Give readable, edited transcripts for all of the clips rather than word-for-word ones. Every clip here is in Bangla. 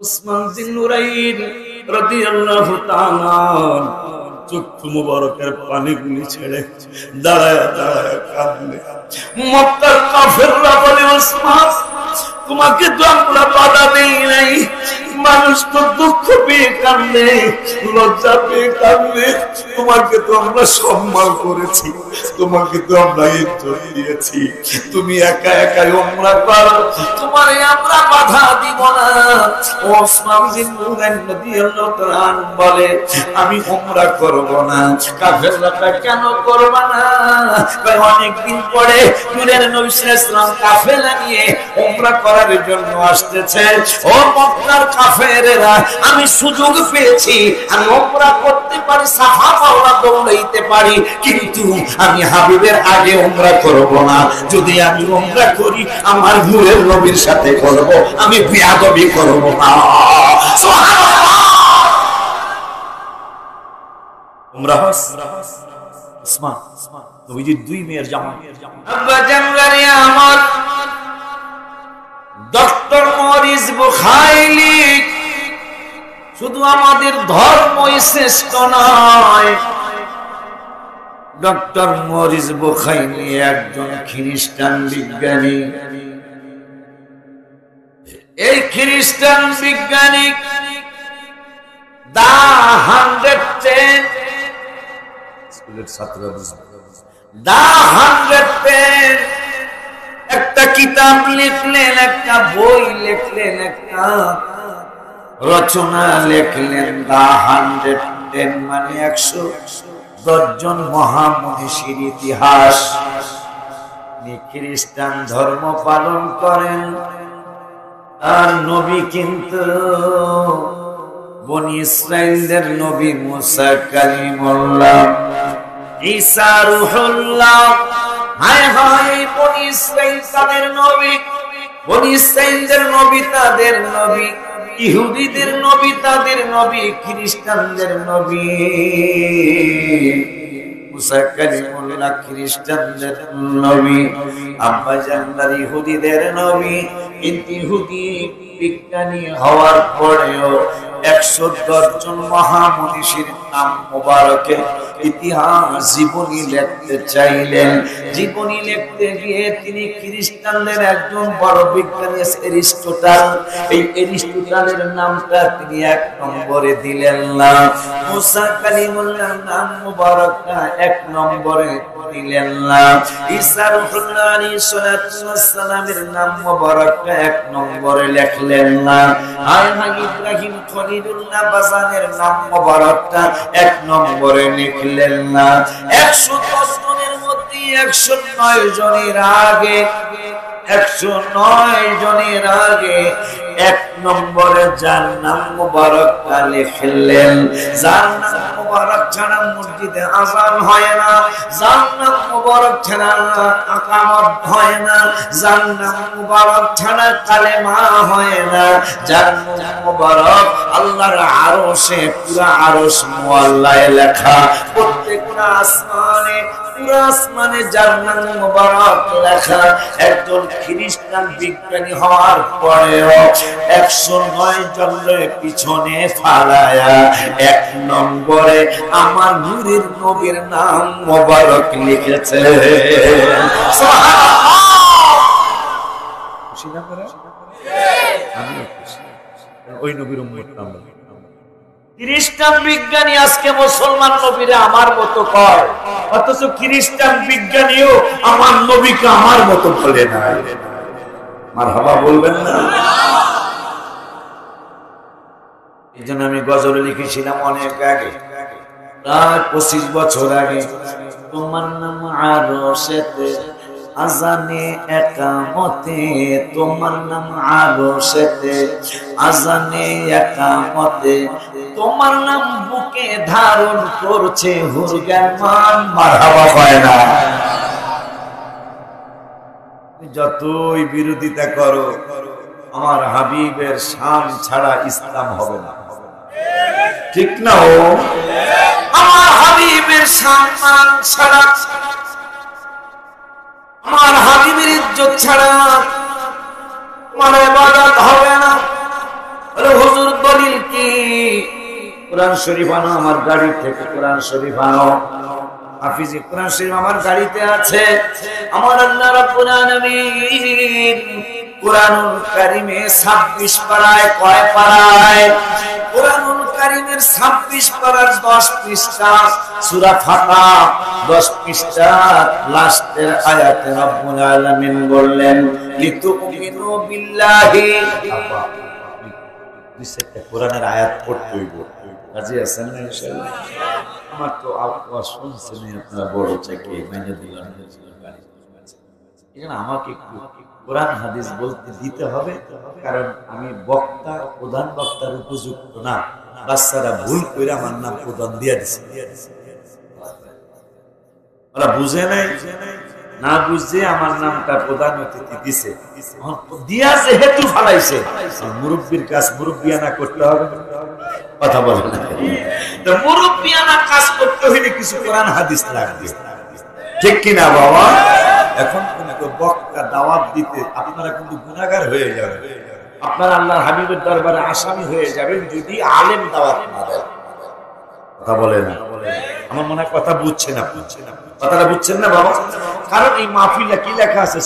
উসমান বিন নুরাইন রাদিয়াল্লাহু তাআলা চক্ষু মুবারকের পানিগুলি ছেড়ে দাঁড়ায় দাঁড়ায় কাঁদলে। মক্কার কাফেররা বলে, উসমান তোমাকে তো আমরা বাধা দেই নাই, মানুষ তো দুঃখ পেয়ে কাঁদলে, লজ্জা পেয়ে কাঁদলে, তোমাকে তো আমরা সম্মান করেছি, তোমাকে তো আমরা ইজ্জত দিয়েছি, তুমি একা একাই উমরা করো, তোমারে আমরা বাধা দিব না। ওসমান বিন নুরাইন রাদিয়াল্লাহু তাআলা বলে, আমি উমরা করব না। কাফেররা কেন করব না? অনেক দিন পরে নূরের নবী সাল্লাল্লাহু আলাইহি ওয়াসাল্লাম কাফেলা নিয়ে উমরা করার জন্য আসতেছে। ও মক্কার কাফেরেরা, আমি সুযোগ পেয়েছি, আমি উমরা করতে পারি, সাফা মারওয়া দৌড়াইতে পারি, কিন্তু আমি হাবিবের আগে উমরা করব না। যদি আমি উমরা করি, আমার নূরের নবীর সাথে করব, আমি বেয়াদবি করব না। সুবহানাল্লাহ। উমরা হস উসমান নবীজির দুই মেয়ের জামা। আব্বা জানগারি আমার ডক্টর মরিস বুখাইলি শুধু আমাদের ধর্মই শ্রেষ্ঠ নয়, ডক্টর মরিস বুখাইলি একজন খ্রিস্টান বিজ্ঞানী। এই খ্রিস্টান বিজ্ঞানী দা 110 স্কুলের ছাত্ররা দা 110 একটা কিতাব লিখলেন, একটা বই লিখলেন, একটা রচনা লিখলেন। দা 110 মানে 110 জন মহামনীষীর ইতিহাস। খ্রিস্টান ধর্ম পালন করেন, আর নবী কিন্তু বনি ইসরাইলদের নবী মুসা কালিমুল্লাহ, ঈসা রূহুল্লাহ। হায় হায়, বনি ইসরাইল তাদের নবী, বনি ইসরাইলদের নবী তাদের নবী, ইহুদিদের নবী তাদের নবী, খ্রিস্টানদের নবী মুসা কালিমুল্লাহ খ্রিস্টানদের নবী, আব্বা জানদার ইহুদিদের নবী। কিন্তু ইহুদি বিজ্ঞানী হওয়ার পরেও 110 জন মহামনীষীর নাম মোবারকে ইতিহাস জীবনী লিখতে চাইলেন। জীবনী লিখতে গিয়ে তিনি খ্রিস্টানদের একজন বড় বিজ্ঞানী এরিস্টটল, এই এরিস্টটলের নামটা তিনি 1 নম্বরে দিলেন না। মুসা কালিমুল্লাহর নাম মোবারকটা 1 নম্বরে দিলেন না। ঈসা রূহুল্লাহ আলাইহিস সালাতু ওয়াস সালামের নাম মোবারকটা 1 নম্বরে লিখলেন না। ইব্রাহিম খলিলুল্লাহ বাজানের নাম মোবারকটা 1 নম্বরে লিখলেন না। 110 জনের মধ্যে 109 জনের আগে 109 জনের আগে 1 নম্বরে যার নাম মুবারকটা লিখলেন। যার নাম মুবারক ছাড়া মসজিদে আযান হয় না, যার নাম মুবারক ছাড়া ইকামত হয় না, যার নাম মুবারক ছাড়া কালেমা হয় না, যার নাম মুবারক আল্লাহর আরশে, পুরা আরশ মুআল্লায় লেখা, প্রত্যেকটা আসমানে, পুরা আসমানে যার নাম মুবারক লেখা। একজন খ্রিস্টান বিজ্ঞানী হওয়ার পরেও 109 জনের পিছনে ফালায়া 1 নম্বরে আমার নূরের নবীর নাম মোবারক লিখেছে। সুবহানাল্লাহ। খুশি না করে? আমি খুশি, ওই নবীর উম্মত আমরা। খ্রিস্টান বিজ্ঞানী আজকে মুসলমান নবীরে আমার মতো কয়, অথচ খ্রিস্টান বিজ্ঞানীও আমার নবীকে আমার মতো বলে না। মারহাবা বলবেন না? এই জন্য আমি গজল লিখেছিলাম অনেক আগে, প্রায় 25 বছর আগে। তোমার নাম আরশেতে, আজানে একামতে, তোমার নাম আরশেতে, আজানে একামতে, তোমার নাম বুকে ধারণ করছে হুরগান মান। মারহাবা হয় না? যতই বিরোধিতা করো, আমার হাবিবের শান ছাড়া ইসলাম হবে না। ঠিক না? ও আমার হাবিবের শান ছাড়া, আমার হাবিবের ইজ্জত ছাড়া তোমার ইবাদত হবে না। কোরআন শরীফ আনো আমার গাড়ি থেকে, কোরআন শরীফ আনো। হাফিজি কোরআন শরীফ আমার গাড়িতে আছে। আমার আল্লাহ রাব্বুল আলামিন কোরআনুল কারীমে 26 পারায়, কয় পারায়? কোরআনুল কারীমের 26 পারার 10 পৃষ্ঠা সূরা ফাতিহা 10 পৃষ্ঠা লাস্টের আয়াতে রাব্বুল আলামিন বললেন লিতুমিনু বিল্লাহি। দুইটা কোরআনের আয়াত পড়তে হইব, রাজি আছেন না ইনশাআল্লাহ? আমার তো আওয়াজ শুনছেন আপনারা, বড় চাকি মেনে দিলাম। এখানে আমাকে একটু কোরআন হাদিস বলতে দিতে হবে, কারণ আমি বক্তা, প্রধান বক্তার উপযুক্ত না। বাচ্চারা ভুল করে আমার নাম প্রধান দিয়া দিছে, ওরা বুঝে নাই, না বুঝে আমার নামটা প্রধান অতিথি দিছে, দিয়া যেহেতু ফালাইছে মুরব্বীর কাজ মুরব্বিয়ানা করতে হবে। কথা বলে না, তো মুরব্বিয়ানা কাজ করতে হইলে কিছু কোরআন হাদিস লাগবে, ঠিক কিনা বাবা? এখন কিন্তু বক্তা দাওয়াত দিতে আপনারা কিন্তু গুনাহগার হয়ে যাবেন, আপনারা আল্লাহর হাবিবের দরবারে আসামি হয়ে যাবেন যদি আলেম দাওয়াত না দেন। কথা বলে না, আমার মনে হয় কথা বুঝছেন আপনি, কথাটা বুঝছেন না বাবা? কারণ এই মাহফিলে কি লেখা আছে?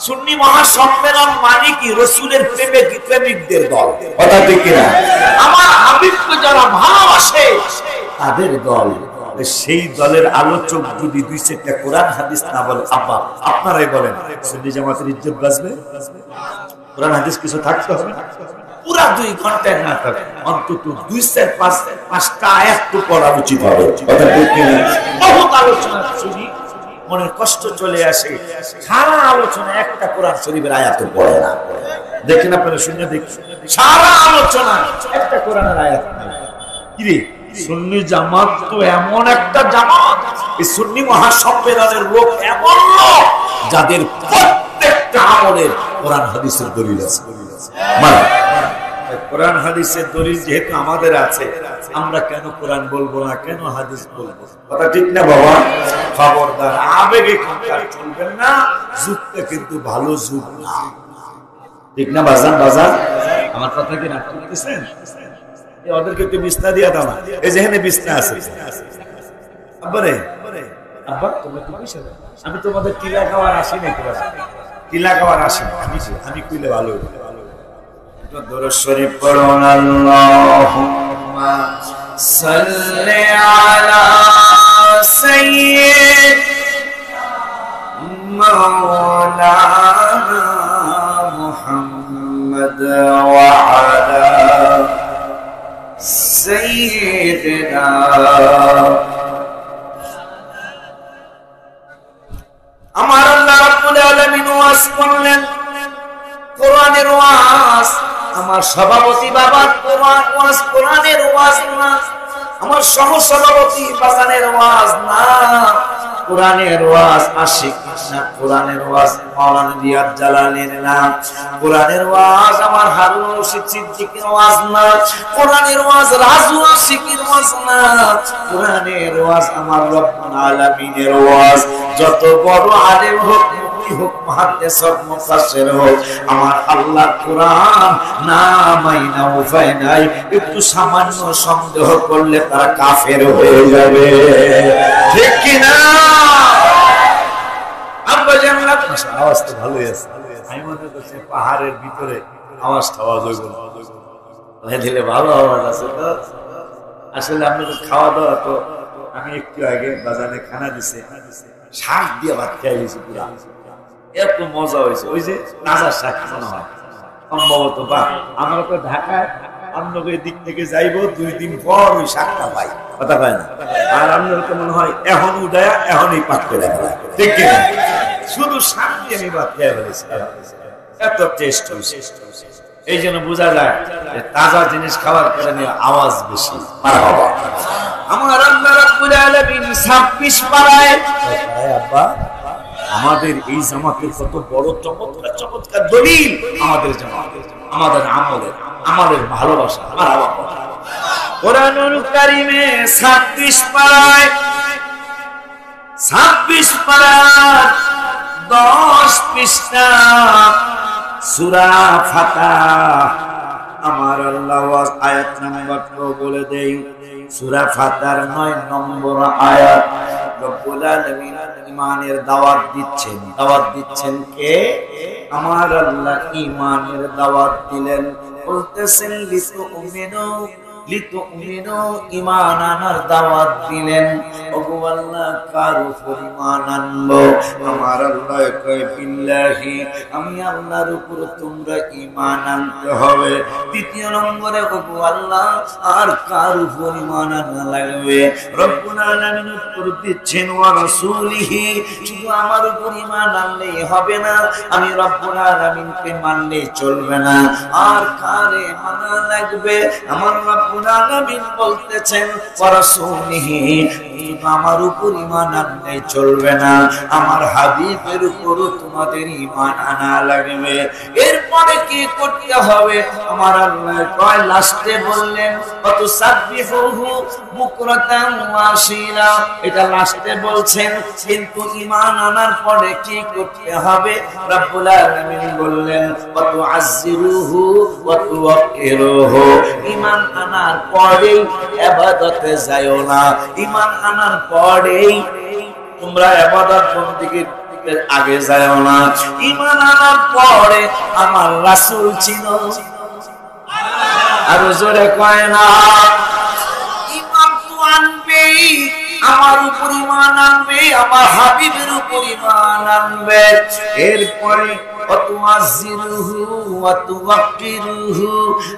সুন্নি মহা সম্মেলন মানে কি? রাসূলের প্রেমিকদের দল। কথা ঠিক কিনা? আমার হাবিবকে যারা ভালোবাসে তাদের দল। সেই দলের আলোচক যদি দুই চারটা কোরআন হাদিস না বলে, আব্বা আপনারাই বলেন সুন্নি জামাতের ইজ্জত বাঁচবে? কোরআন হাদিস কিছু থাকতে হবে, পুরা 2 ঘন্টায় না থাকে, অন্তত 2-4-5টা আয়াত তো পড়া উচিত হবে। কথা ঠিক কিনা? বহুত আলোচনা শুনি, মনের কষ্ট চলে আসে, সারা আলোচনা একটা কোরআন শরীফের আয়াত পড়ে না। দেখেন আপনারা, শুনে দেখেন, সারা আলোচনা একটা কোরআনের আয়াত নাই। কি রে, সুন্নি জামাত তো এমন একটা জামাত, এই সুন্নি মহাসম্মেলনের লোক এমন লোক যাদের প্রত্যেকটা আমলের কোরআন হাদিসের দলিল আছে। কোরআন হাদিসের দলিল যেহেতু আমাদের আছে, আমরা কেন কোরআন বলবো না, কেন হাদিস বলবো? কথা ঠিক না বাবা? খবরদার আবেগে চলবেন না, যুগটা কিন্তু ভালো যুগ না, ঠিক না বাজান? বাজান আমার কথা কি না করতেছেন? ওদেরকে একটু বিছনা দিয়া দাও না, এই যেখানে বিছনা আছে। আব্বারে, আব্বা তুমি তো কইছো আমি তোমাদের টিলা খাওয়ার আসি না, টিলা খাওয়ার আসি না, আমি কইলে ভালো হইবে। তো দরুদ শরীফ পড়ুন, আল্লাহুম্মা সাল্লি আলা সাইয়্যিদ মাওলানা মুহাম্মদ ওয়া আলা সাইয়্যিদিনা। আমার আল্লাহ রাব্বুল আলামিন ওয়াজ করলেন, কোরআনের ওয়াজ। আমার সভাপতি বাবার কোরআন ওয়াজ, কোরআনের ওয়াজ না। আমার সহ সভাপতি বাজানের ওয়াজ না, কোরআনের ওয়াজ। আশিক না, কোরআনের ওয়াজ মাওলানা রিয়াদ জালালের না। কোরআনের ওয়াজ আমার হারুন রশিদ সিদ্দিকীর ওয়াজ না। কোরআনের ওয়াজ রাজু আশিকের ওয়াজ না। কোরআনের ওয়াজ আমার রব্বুল আলামিনের ওয়াজ। যত বড় আলেম হোক, হোক মুহাদ্দিস হোক, মুফাসসির হোক, আমার আল্লাহ কোরআন না মাইনা উপায় নাই। একটু সামান্য সন্দেহ করলে তারা কাফের হয়ে যাবে, ঠিক কি না? আব্বা জানলা আওয়াজ তো ভালোই আছে, আমি মনে করছি পাহাড়ের ভিতরে আওয়াজটা আওয়াজ হইব না, দিলে ভালো আওয়াজ আছে। তো আসলে আপনাদের খাওয়া দাওয়া তো, আমি একটু আগে বাজারে খানা দিছে, শাক দিয়ে ভাত খেয়ে গেছি, পুরা এত মজা হয়েছে। ওই যে তাজা শাক মনে হয় সম্ভবত, বা আমরা তো ঢাকায় আপনাদের দিক থেকে যাইব 2 দিন পর ওই শাকটা পাই, কথা পাই না। আর আপনারা তো মনে হয় এখন উঠায়া এখনই পাক করে রাখা, ঠিক কিনা? শুধু শাক দিয়ে আমি ভাত খেয়ে ফেলেছি, এত টেস্ট হয়েছে। এই জন্য বোঝা যায় যে তাজা জিনিস খাওয়ার কারণে আওয়াজ বেশি। আমার আল্লাহ রাব্বুল আলামিন 26 পারায়, আব্বা আমাদের এই জামাতের কত বড় চমৎকার চমৎকার দলিল, আমাদের জামাত, আমাদের আমাদের ভালোবাসা। কোরআনুল কারীমে 26 পারায়, 26 পারার 10 পৃষ্ঠা সূরা ফাতিহা আমার আল্লাহ আল্লাহ আয়াত নাম্বারটা বলে দেই। সূরা ফাতিহার 9 নম্বর আয়াত। রব্বুল আলামিন ঈমানের দাওয়াত দিচ্ছেন। দাওয়াত দিচ্ছেন কে? আমার আল্লাহ ঈমানের দাওয়াত দিলেন। বলতেছেন লিতুমিনু ঈমান আনার দাওয়াত দিলেন। ওগো আল্লাহ কার উপর ঈমান আনবো? আমার আল্লাহ কয় বিল্লাহি, আমি আল্লাহর উপর তোমরা ঈমান আনতে হবে। দ্বিতীয় নম্বরে ওগো আল্লাহ আর কার উপর ঈমান আনা লাগবে? রব্বুল আলামিন উত্তর দিচ্ছেন ওয়া রাসূলিহি, শুধু আমার উপর ঈমান আনলেই হবে না, আমি রব্বুল আলামিনকে মানলেই চলবে না। আর কারে মানা লাগবে? আমার রব্বুল আলামিন বলতেছেন ওয়া রাসূলিহি, আমার উপর ঈমান আনলেই চলবে না, আমার হাবিবের উপর তোমাদের ঈমান আনা লাগবে। এরপরে কি করতে হবে? আমার আল্লাহ কয় লাস্টে বললেন ওয়াতুসাব্বিহুহু বুকরাতান ওয়া আশীলা, এটা লাস্টে বলছেন। কিন্তু ঈমান আনার পরে কি করতে হবে? রব্বুল আলামিন বললেন ওয়াতুআজ্জিরুহু ওয়াতুওয়াক্কিরুহু, ঈমান আনার পরেই ইবাদতে যাও না, ঈমান আনার পরেই তোমরা ইবাদত বন্দেগীর আগে যাও না। ঈমান আনার পরে আমার রাসূল ছিল, আর জোরে কয় না। ঈমান তো আনবেই, আমার উপর ঈমান আনবে, আমার হাবিবের উপর ঈমান আনবে। এরপরে ওয়াতুআজ্জিরুহু ওয়াতুওয়াক্কিরুহু,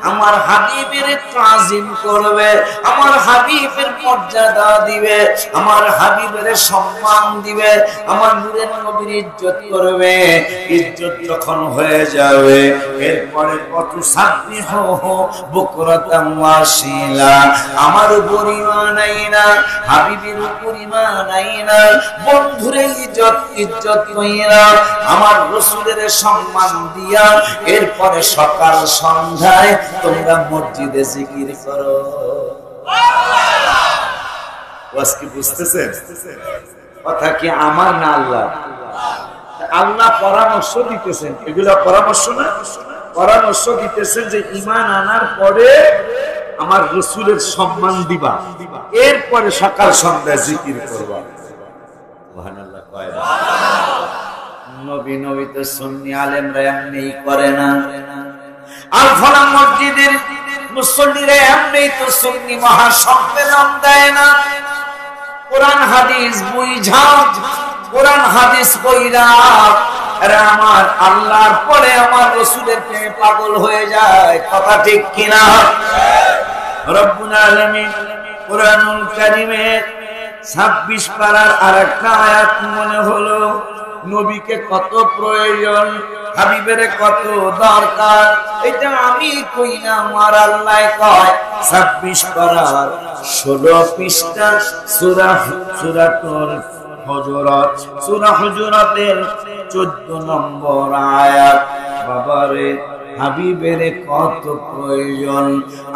আমার হাবিবের তাজিম করবে, আমার হাবিবের মর্যাদা দিবে, আমার হাবিবের সম্মান দিবে, আমার নূরের নবীর ইজ্জত করবে। ইজ্জত যখন হয়ে যাবে, এরপরে ওয়াতুসাব্বিহুহু বুকরাতান ওয়া আশীলা, আমার উপর ঈমান আইনা, হাবিবের উপর ঈমান আইনা, বন্ধুরে ইজ্জত কইরা, আমার রাসূলের সম্মান দিয়া, এরপরে সকাল সন্ধ্যায় তোমরা মসজিদে জিকির করো। কি বুঝতেছেন? কথা কি আমার না আল্লাহ? আল্লাহ পরামর্শ দিতেছেন, এগুলা পরামর্শ না, পরামর্শ দিতেছেন যে ঈমান আনার পরে আমার রাসূলের সম্মান দিবা, এরপরে সকাল সন্ধ্যায় জিকির করবা। সুবহানাল্লাহ কয় না? নবী নবী তো সুন্নি আলেমরা এমনি করে না। আল ফালাহ মসজিদের মুসল্লিরা এমনি তো সুন্নি মহাসম্মেলন দেয় না। কোরআন হাদিস বুঝা, কোরআন হাদিস কইরা এরা আমার আল্লাহর পরে আমার রাসূলের প্রেমে পাগল হয়ে যায়। কথা ঠিক কিনা? রব্বুল আলামিন কোরআনুল কারীমের 26 পারার আরেকটা আয়াত মনে হলো। নবীকে কত প্রয়োজন, হাবিবের কত দরকার, এটা আমি কই না, আমার আল্লাহ কয়। 26 পারার 16 পৃষ্ঠা সূরাতুল হুজুরাত, সূরা হুজুরাতের 14 নম্বর আয়াত। বাবারে হাবিবের কত প্রয়োজন,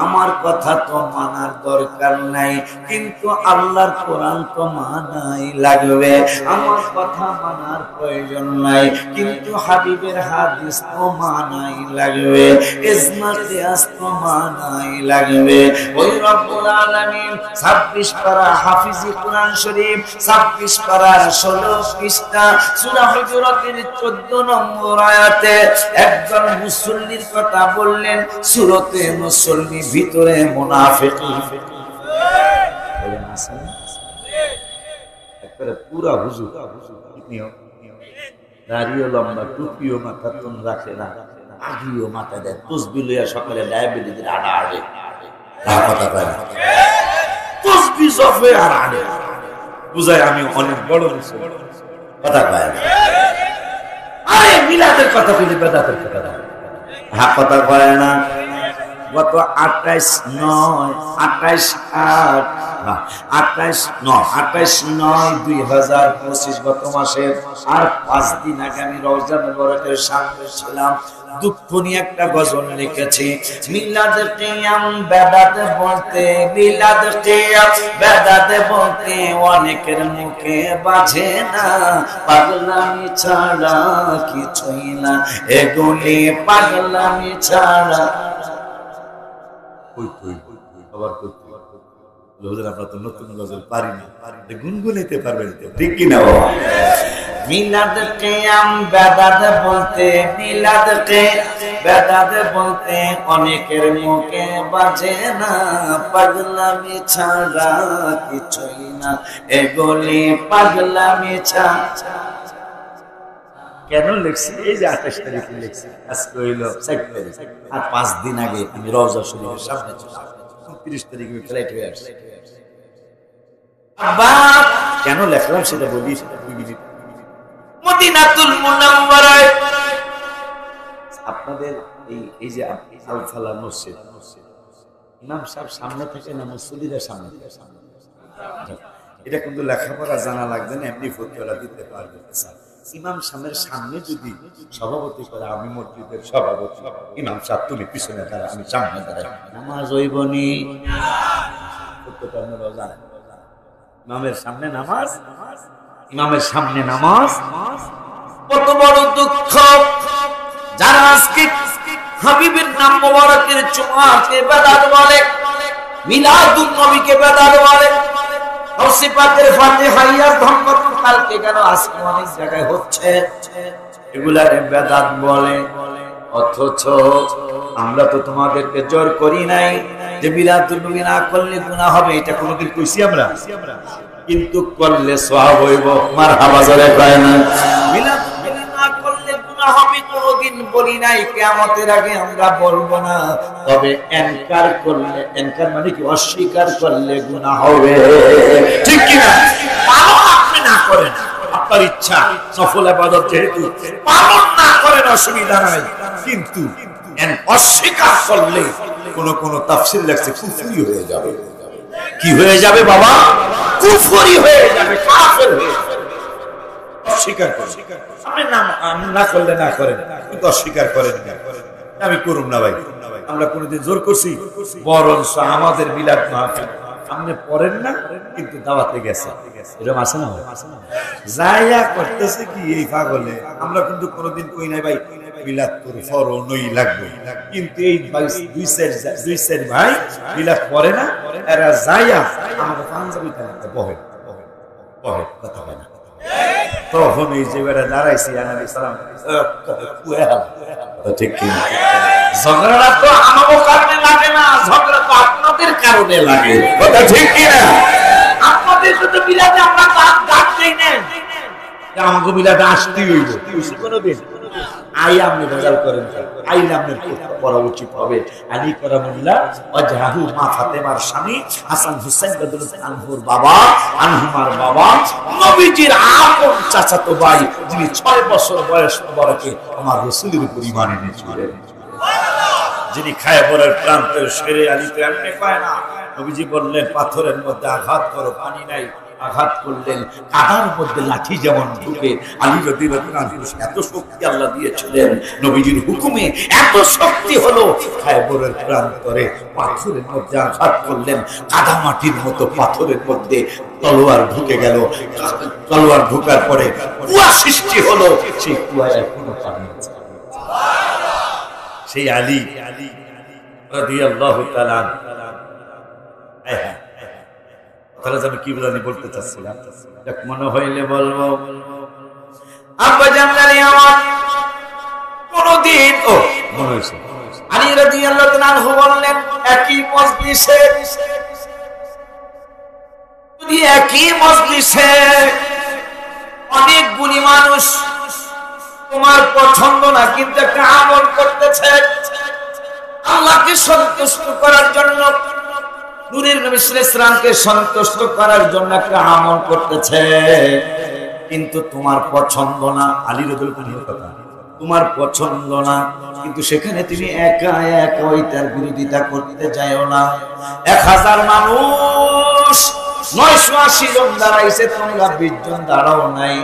আমার কথা তো মানার দরকার নাই, কিন্তু আল্লাহর কোরআন তো মানাই লাগবে। আমার কথা মানার প্রয়োজন নাই, কিন্তু হাবিবের হাদিস তো মানাই লাগবে, ইজমাতে আস তো মানাই লাগবে। ওই রব্বুল আলামিন 26 পারা হাফিজি কোরআন শরীফ 26 পারা 16 পৃষ্ঠা সূরা হুজুরাতের 14 নম্বর আয়াতে একজন মুসলিম কথা বললেন। সূরতে মুসলমান ভিতরে মুনাফিক, একবারে পুরা হুজুর, দাড়িও লম্বা, টুপিও মাথা তুন রাখে না, আগিও মাথা দেয়, তসবিহ লইয়া সকালে ডায়াবেটিসের আড়া আড়ে, কথা কয় না, তসবিহ জপে আর আড়ে, বুঝায় আমি অনেক বড় মুসলমান, কথা কয় না। আরে মিলাদের কথা কইলে বেদাতের কথা না, হ্যাঁ কথা কয় না। গত 28/9/2025 গত মাসের আর 5 দিন আগে আমি রওজা মুবারকের সামনে ছিলাম। দুঃখ নিয়ে একটা গজল লিখেছি। মিলাদ কিয়াম বেদাতে বলতে, মিলাদ কিয়াম বেদাতে বলতে অনেকের মুখে বাজে না, পাগলামি ছাড়া কিছুই না, এগুলি পাগলামি ছাড়া। আবার হুজুর আমরা তো নতুন গজল পারি না, গুনগুনাইতে পারবেন তো, ঠিক কি না বাবা? মিলাদ কিয়াম বেদাত বলতে, মিলাদ কে বেদাত বলতে অনেকের মুখে বাজে না, পাগলামি ছাড়া কিছুই না, এগুলি পাগলামি ছাড়া। কেন লিখছি? এই যে 28 তারিখে লিখছি, আজকে হইল 4 তারিখ, আর 5 দিন আগে আমি রওজা শরীফের সামনে ছিলাম, 30 তারিখে ফ্লাইট হয়ে আসছে। কেন লেখলাম সেটা বলি, মদিনাতুল মুনাওয়ারায় আপনাদের এই যে আল ফালাহ মসজিদ, ইমাম সাহেব সামনে থেকে না মুসল্লিদের সামনে থেকে? এটা কিন্তু লেখাপড়া জানা লাগবে না, এমনি ফতোয়া দিতে পারবে। ইমাম সাহেবের সামনে যদি সভাপতি করে, আমি মসজিদের সভাপতি, ইমাম সাহেব তুমি পিছনে দাঁড়া, আমি সামনে দাঁড়াই, নামাজ হইবনি? ইমামের সামনে নামাজ, ইমামের সামনে নামাজ। কত বড় দুঃখ যারা আজকে হাবিবের নাম মোবারকের জুমাকে বেদাত বলে, মিলাদুন নবীকে বেদাত বলে, গাউসে পাকের ফাতিহা ইয়া ধম্মতুল কালকে কেন আজকে অনেক জায়গায় হচ্ছে, এগুলারে বেদাত বলে। অথচ আমরা তো তোমাদেরকে জোর করি নাই যে মিলাদুন নবী না করলে গুনাহ হবে, এটা কোনোদিন কইছি আমরা? কিন্তু করলে সওয়াব হইব, মারহাবা জোরে কয় না? মিলাদুন নবী না করলে গুনাহ হবে কোনোদিন বলি নাই, কিয়ামতের আগে আমরা বলবো না। তবে এনকার করলে, এনকার মানে কি? অস্বীকার করলে গুনাহ হবে, ঠিক কি না? পালন আপনি না করেন, আপনার ইচ্ছা, নফল ইবাদত যেহেতু পালন না করেন অসুবিধা নাই, কিন্তু অস্বীকার করলে কোন তাফসীর লেখছে কুফরি হয়ে যাবে। কি হয়ে যাবে বাবা? কুফরি হয়ে যাবে, কাফের হয়ে যাবে। অস্বীকার করেন, আপনি না করলে না করেন, কিন্তু অস্বীকার করেন না, আমি করুম না ভাই। আমরা কোনোদিন জোর করছি? বরঞ্চ আমাদের মিলাদ মাহফিল আপনি পড়েন না, কিন্তু দাওয়াতে গেছে, এরকম আছে না? যাইয়া করতেছে কি এই পাগলে? আমরা কিন্তু কোনোদিন কই নাই ভাই মিলাদ তোর ফরনই লাগবে, কিন্তু এই দুই চার ভাই মিলাদ পড়ে না, এরা যাইয়া আমাদের পাঞ্জাবি বহে বহে, কথা হয় না। তখন এই যে বেড়া দাঁড়াইছি আনাবি সালাম, ঠিক কি? ঝগড়া তো আমাদের কারণে লাগে না, ঝগড়া তো আপনাদের কারণে লাগে, কথা ঠিক কি না? আপনাদের তো মিলাদে আমরা ডাক দেই না, আমাকে মিলাদে আসতেই হইব, কোনোদিন আই আপনি ভেজাল করেন, আই আপনার পড়া উচিত হবে। আলী কারামুল্লাহ ওয়াজহাহু মা ফাতেমার স্বামী হাসান হুসাইন রাদিয়াল্লাহু আনহুর বাবা, আনহুমার বাবা, নবীজির আপন চাচাতো ভাই, যিনি 6 বছর বয়স মোবারকে আমার রাসূলের উপর ঈমান এনেছিলেন, যিনি খায়বরের প্রান্তের শেরে আলীতে এমনি পায় না। নবীজি বললেন পাথরের মধ্যে আঘাত করো, পানি নাই, আঘাত করলেন, কাদার মধ্যে লাঠি যেমন ঢুকে। আলী রাদিয়াল্লাহু আনহু এত শক্তি আল্লাহ দিয়েছিলেন, নবীজির হুকুমে এত শক্তি হলো, খায়বরের প্রান্তরে পাথরের মধ্যে আঘাত করলেন, কাদা মাটির মতো পাথরের মধ্যে তলোয়ার ঢুকে গেল। তলোয়ার ঢোকার পরে কুয়া সৃষ্টি হলো, সেই কুয়ায় এখনো পানি আছে। সেই আলী রাদিয়াল্লাহু তাআলা, আমি কি জানি বলতে চাচ্ছিলাম, মনে হইলে বলবো। আব্বা জানলানি আমার কোনদিন ও মনে হইছে আলী রাদিয়াল্লাহু তাআলা আনহু বললেন, একই মজলিসে, যদি একই মজলিসে অনেকগুলি মানুষ তোমার পছন্দ না কিন্তু একটা আমল করতেছে আল্লাহকে সন্তুষ্ট করার জন্য, নূরের নবী সাল্লাল্লাহু আলাইহি ওয়াসাল্লামকে সন্তুষ্ট করার জন্য একটা আমল করতেছে, কিন্তু তোমার পছন্দ না, আলী রাদিয়াল্লাহু আনহুর কথা, তোমার পছন্দ না, কিন্তু সেখানে তুমি একা একা ওইটার বিরোধিতা করতে যাও না। 1000 মানুষ 980 জন দাঁড়াইছে, তোমরা 20 জন দাঁড়াও নাই,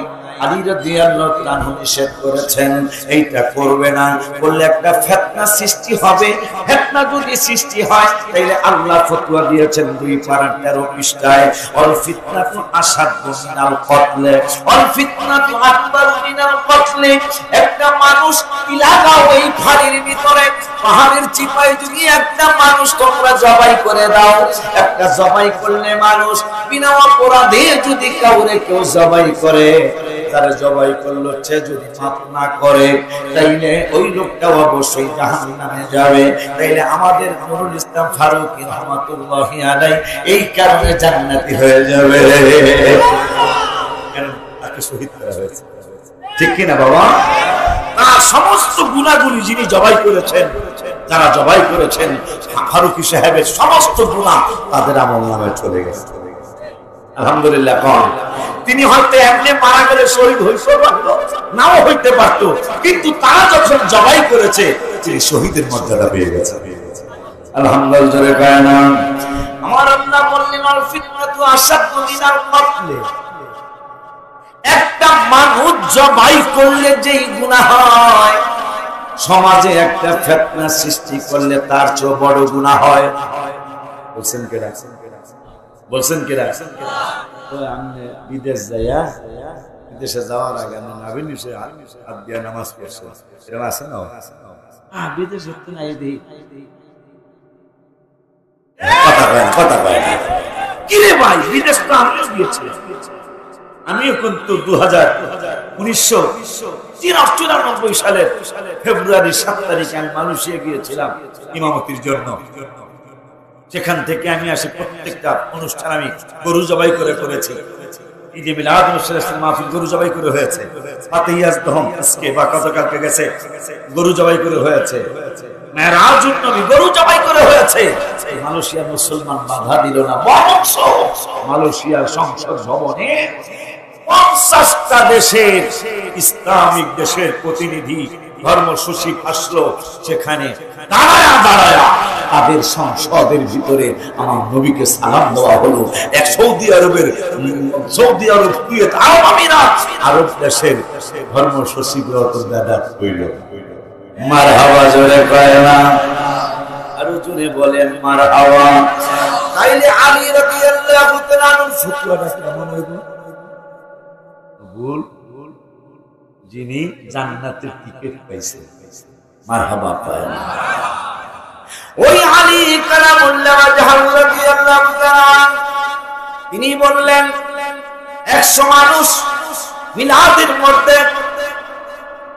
আলী রাদিয়াল্লাহু তাআলা নিষেধ করেছেন এইটা করবে না, করলে একটা ফিতনা সৃষ্টি হবে। ফিতনা যদি সৃষ্টি হয় তাহলে আল্লাহ ফতোয়া দিয়েছেন 2 পারা 13 পৃষ্ঠায়, অল ফিতনাতু আশাদ্দু মিনাল কতল, অল ফিতনাতু আকবারু মিনাল কতল। একটা মানুষ এলাকা ওই ফাড়ির ভিতরে পাহাড়ের চিপায় যদি একটা মানুষ তোমরা জবাই করে দাও, একটা জবাই করলে মানুষ বিনা অপরাধে যদি কাউরে কেউ জবাই করে, তার জবাই করলো সে যদি মাফ না করে তাইলে ওই লোকটা অবশ্যই জাহান্নামে যাবে। তাইলে আমাদের নুরুল ইসলাম ফারুকী রাহমাতুল্লাহি আলাইহি এই কারণে জান্নাতি হয়ে যাবে, কারণ তাকে শহীদ করা হয়েছে। ঠিক কি না বাবা? তার সমস্ত গুনাহগুলি যিনি জবাই করেছেন, যারা জবাই করেছেন ফারুকী সাহেবের সমস্ত গুনাহ তাদের আমলনামায় চলে গেছে। আলহামদুলিল্লাহ। কোন তিনি হয়তো এমনি মারা গেলে শহীদ হইতে পারতো, নাও হইতে পারতো, কিন্তু তারা যখন জবাই করেছে তিনি শহীদের মর্যাদা পেয়ে গেছে। আলহামদুলিল্লাহ। আমার আল্লাহ বললেন আল ফিতনাতু আশাদ্দু মিনাল কতল। একটা মানুষ জবাই করলে যেই গুনাহ হয়, সমাজে একটা ফিতনা সৃষ্টি করলে তার চেয়ে বড় গুনাহ হয়। বলছেন কেডা? বলছেন কেডা? তো আমি বিদেশ যাইয়া, বিদেশে যাওয়ার আগে আমি নাবিল নিচে হাত দিয়া নামাজ পড়ছি, এরকম আছে না? বিদেশে তো নাই দেই কথা কয় না। কি রে ভাই, বিদেশ তো আমিও গিয়েছি, আমিও কিন্তু 1994 সালের ফেব্রুয়ারি 7 তারিখে আমি মালয়েশিয়া গিয়েছিলাম ইমামতির জন্য। সেখান থেকে আমি আসি, প্রত্যেকটা অনুষ্ঠান আমি গরু জবাই করে করেছি। ঈদে মিলাদ অনুষ্ঠানের মাহফিল গরু জবাই করে হয়েছে, ফাতিহাস দহম আজকে বা গতকালকে গেছে গরু জবাই করে হয়েছে, মেরাজুন নবী গরু জবাই করে হয়েছে। মালয়েশিয়ার মুসলমান বাধা দিল না, বরঞ্চ মালয়েশিয়ার সংসদ ভবনে 50টা দেশের ইসলামিক দেশের প্রতিনিধি ধর্ম সচিব আসলো, সেখানে দাঁড়ায়া দাঁড়ায়া তাদের সংসদের ভিতরে আমার নবীকে সালাম দেওয়া হলো। এক সৌদি আরব, কুয়েত, আরব আমিরাত, আরব দেশের ধর্ম সচিব বেদাত হইল। মারহাবা জোরে কয় না, আরো জোরে বলেন মারহাবা। তাইলে আলী রাদিয়াল্লাহু তাআলা ফতোয়াটা কেমন হইব? ভুল, যিনি জান্নাতের টিকিট পাইছেন, মারহাবা পায় না। ওই আলী কালামুল্লাহ ওয়াজহু রাদিয়াল্লাহু তাআলা তিনি বললেন 100 মানুষ মিলাদের মধ্যে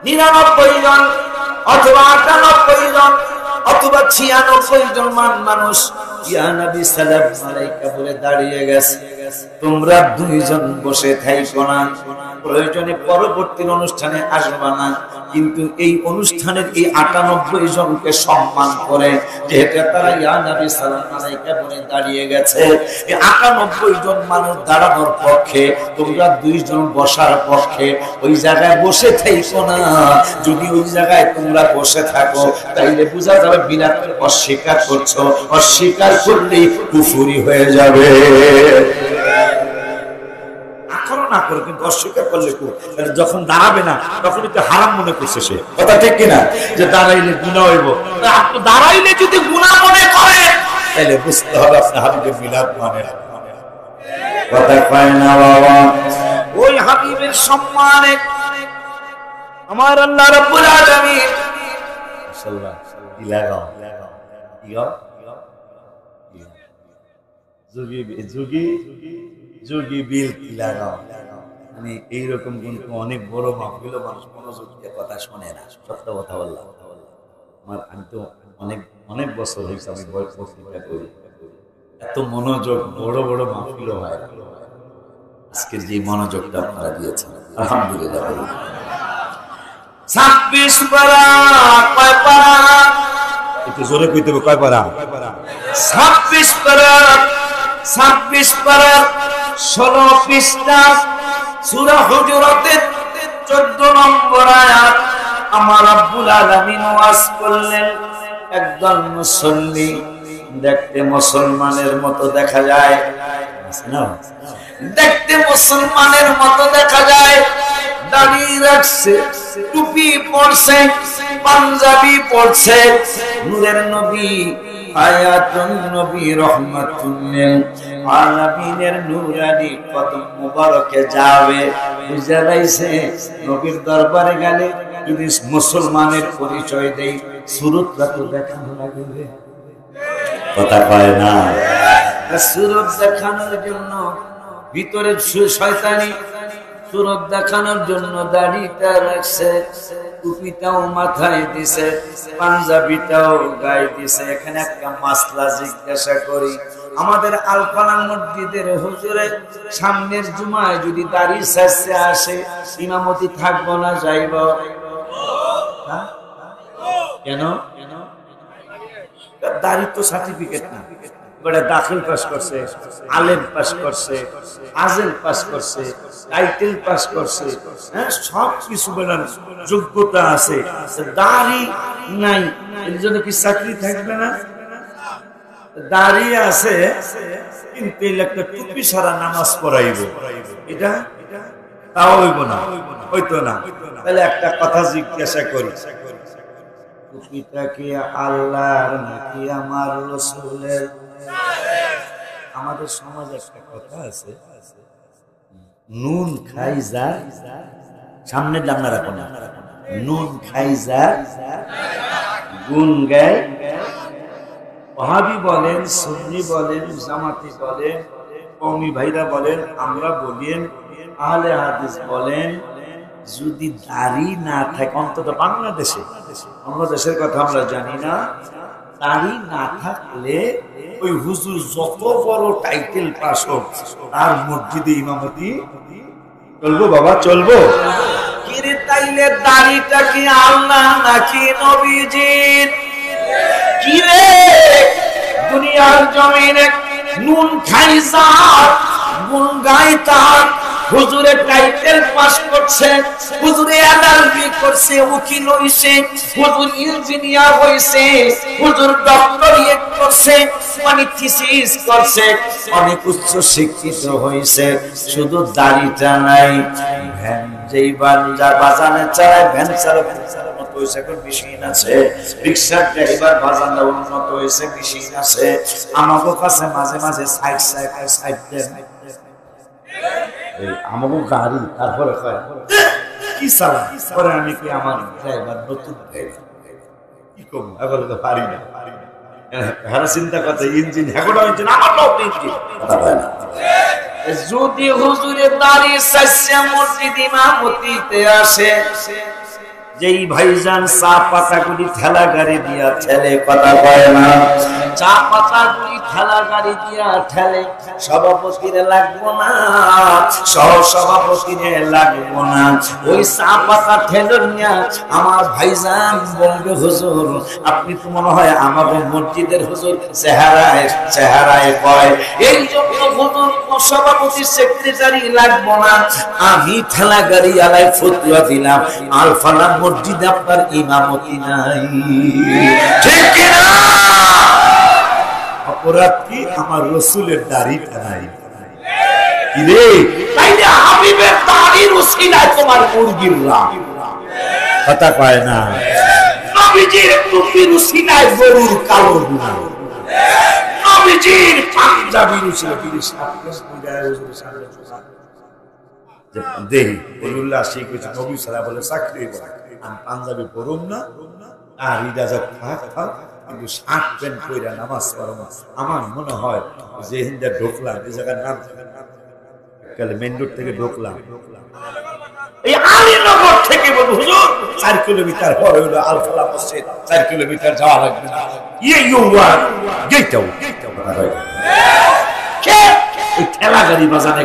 99 জন অথবা 98 জন অথবা 96 জন মানুষ ইয়া নবী সাল্লাল্লাহু আলাইহি বলে দাঁড়িয়ে গেছে, তোমরা 2 জন বসে থাইকো না, প্রয়োজনে পরবর্তী অনুষ্ঠানে আসবা না, কিন্তু এই অনুষ্ঠানের এই 98 জনকে সম্মান করে, যেহেতু তারা ইয়া নবী সাল্লাল্লাহু আলাইহি বলে দাঁড়িয়ে গেছে, এই 98 জন মানুষ দাঁড়ানোর পক্ষে তোমরা 2 জন বসার পক্ষে ওই জায়গায় বসে থাইকো না। যদি ওই জায়গায় তোমরা বসে থাকো তাইলে বোঝা যাবে বিরাটের অস্বীকার করছো, অস্বীকার করলেই কুফরি হয়ে যাবে। না করে কিন্তু অস্বীকার করলে যখন দাঁড়াবে না তখন একটু হারাম মনে করছে সে, কথা ঠিক কিনা? যে দাঁড়াইলে গুনাহ হইব, আপনি দাঁড়াইলে যদি গুনাহ মনে করেন তাহলে বুঝতে হবে আপনি হাবিবের মিলাদ মানে কথা কয় না বাবা। ওই হাবিবের সম্মানে আমার আল্লাহ রাব্বুল আলামিন মাশাআল্লাহ ইলাগা যোগী বিল কি লাগাও, মানে এইরকম কিন্তু অনেক বড় মাহফিল মানুষ মনোযোগ দিয়ে কথা শোনে না। সত্য কথা বললাম, আমার আমি তো অনেক বছর হয়েছে আমি বই পত্রিকা করি, এত মনোযোগ বড় বড় মাহফিল হয়। আজকে যে মনোযোগটা আপনারা দিয়েছেন আলহামদুলিল্লাহ। 26 পারা কয় পারা? একটু জোরে কইতে হবে, কয় পারা? 26 পারা। 26 পারা 16 পৃষ্ঠা সূরা হুজুরাতের 14 নম্বর আয়াত। আমার রব্বুল আলামিন ওয়াজ করলেন, একদল মুসল্লি দেখতে মুসলমানের মতো দেখা যায়, দেখতে মুসলমানের মতো দেখা যায়, দাড়ি রাখছে, টুপি পরছে, পাঞ্জাবি পরছে। নূরের নবী, আয়াতুন নবী, রহমাতুল আলামিনের নূরানি কদম মুবারকে যাবে। বুঝা যাইছে নবীর দরবারে গেলে যদি মুসলমানের পরিচয় দেই, সুরতটা তো দেখানো লাগবে। কথা কয় না? সুরত দেখানোর জন্য ভিতরে শয়তানি, সুরত দেখানোর জন্য দাড়িটা রাখছে, টুপিটাও মাথায় দিছে, পাঞ্জাবিটাও গায়ে দিছে। এখানে একটা মাসলা জিজ্ঞাসা করি, আমাদের আলফানা মসজিদের হুজুরে সামনের জুমায় যদি দাড়ি শেষে আসে, ইমামতি থাকবো না যাইব? কেন? দাড়ি তো সার্টিফিকেট না, বড় দাখিল পাস করছে, আলেম পাস করছে, আজেল পাস করছে, টাইটেল পাস করছে, হ্যাঁ সব কিছু বেলার যোগ্যতা আছে, দাড়ি নাই, এর জন্য কি চাকরি থাকবে না? দাড়ি আছে কিন্তু একটা টুপি ছাড়া নামাজ পড়াইব, এটা তাও হইব না, হইতো না। তাহলে একটা কথা জিজ্ঞাসা করি, টুপিটা কি আল্লাহর নাকি আমার রাসূলের? আমাদের সমাজে একটা কথা আছে, নুন খাই যা, সামনে জানা রাখো না, নুন খাই যা গুন গায়। ওয়াহাবি বলেন, সুন্নি বলেন, জামাতি বলেন, কওমি ভাইরা বলেন, আমরা বলেন, আহলে হাদিস বলেন, যদি দাড়ি না থাকে, অন্তত বাংলাদেশে, অন্য দেশের কথা আমরা জানি না, দাড়ি না থাকলে ওই হুজুর যত বড় টাইটেল পাস হোক, তার মসজিদে ইমামতি চলবো? বাবা চলবো? কিরে তাইলে দাড়িটা কি আল্লাহ নাকি নবীজির? কিরে দুনিয়ার জমিনে নুন খাই যা গুন গাই তার, হুজুরে টাইটেল পাস করছে, হুজুরে এলএলবি করছে, উকিল হইছে, হুজুর ইঞ্জিনিয়ার হইছে, হুজুর ডক্টরেট করছে, মানে থিসিস করছে, অনেক উচ্চ শিক্ষিত হইছে, শুধু দাড়িটা নাই। ভ্যান যেই বাজানে চালায়, ভ্যান চালায় উন্নত হয়েছে, এখন মেশিন আছে, রিক্সার ড্রাইভার বাজানে উন্নত হয়েছে, মেশিন আছে। আমাদের কাছে মাঝে মাঝে সাইড দেন আমাকে গাড়ি, তারপরে কি চালা পরে আমি কি আমার ড্রাইভার নতুন ড্রাইভার কি করবো, এখন তো পারি না। চিন্তা করতে ইঞ্জিন যদি হুজুরে দাঁড়ি মসজিদ ইমামতিতে আসে, যেই ভাইজান চা পাতা গুলি ঠেলা গাড়ি দিয়া ঠেলে, কথা কয় না, চা পাতা গুলি ঠেলা গাড়ি দিয়া ঠেলে, সভাপতিরে লাগবো না, সহ সভাপতিরে লাগবো না, ওই চা পাতা ঠেলে নিয়া আমার ভাইজান বলবে, হুজুর আপনি তো মনে হয় আমাদের মসজিদের হুজুর, চেহারায় চেহারায় কয়। এই জন্য হুজুর সভাপতি সেক্রেটারি লাগবো না, আমি ঠেলা গাড়ি আলায় ফতুয়া দিলাম, আলফানা মসজিদে আপনার ইমামতি নাই, ঠিক কিনা? অপরাধ কি? আমার রাসূলের দাড়িটা নাই। কি রে, তাইলে হাবিবের দাড়ির উসিলায় তোমার মুরগির রাম, কথা কয় না? নবীজির টুপির উসিলায় গরুর কালো গুনাহ, নবীজির পাঞ্জাবির উসিলায় দেহি বলুল্লাহ শিখ হয়েছে, নবী সারা বলে চাকরি করে, আমি পাঞ্জাবি পড়ুম না, আর ইদা যা থাক থাক, কিন্তু শার্ট প্যান্ট পরে নামাজ পড়ো না। আমার মনে হয় যে হিন্দা ঢোকলাম, এই জায়গার নাম মেন রোড থেকে ঢোকলাম, এই আলীনগর থেকে বলবো হুজুর 4 কিলোমিটার পরে হলো আলফালা মসজিদ, 4 কিলোমিটার যাওয়া লাগবে না, গেটটাও ঠেলা গাড়ি বাজানে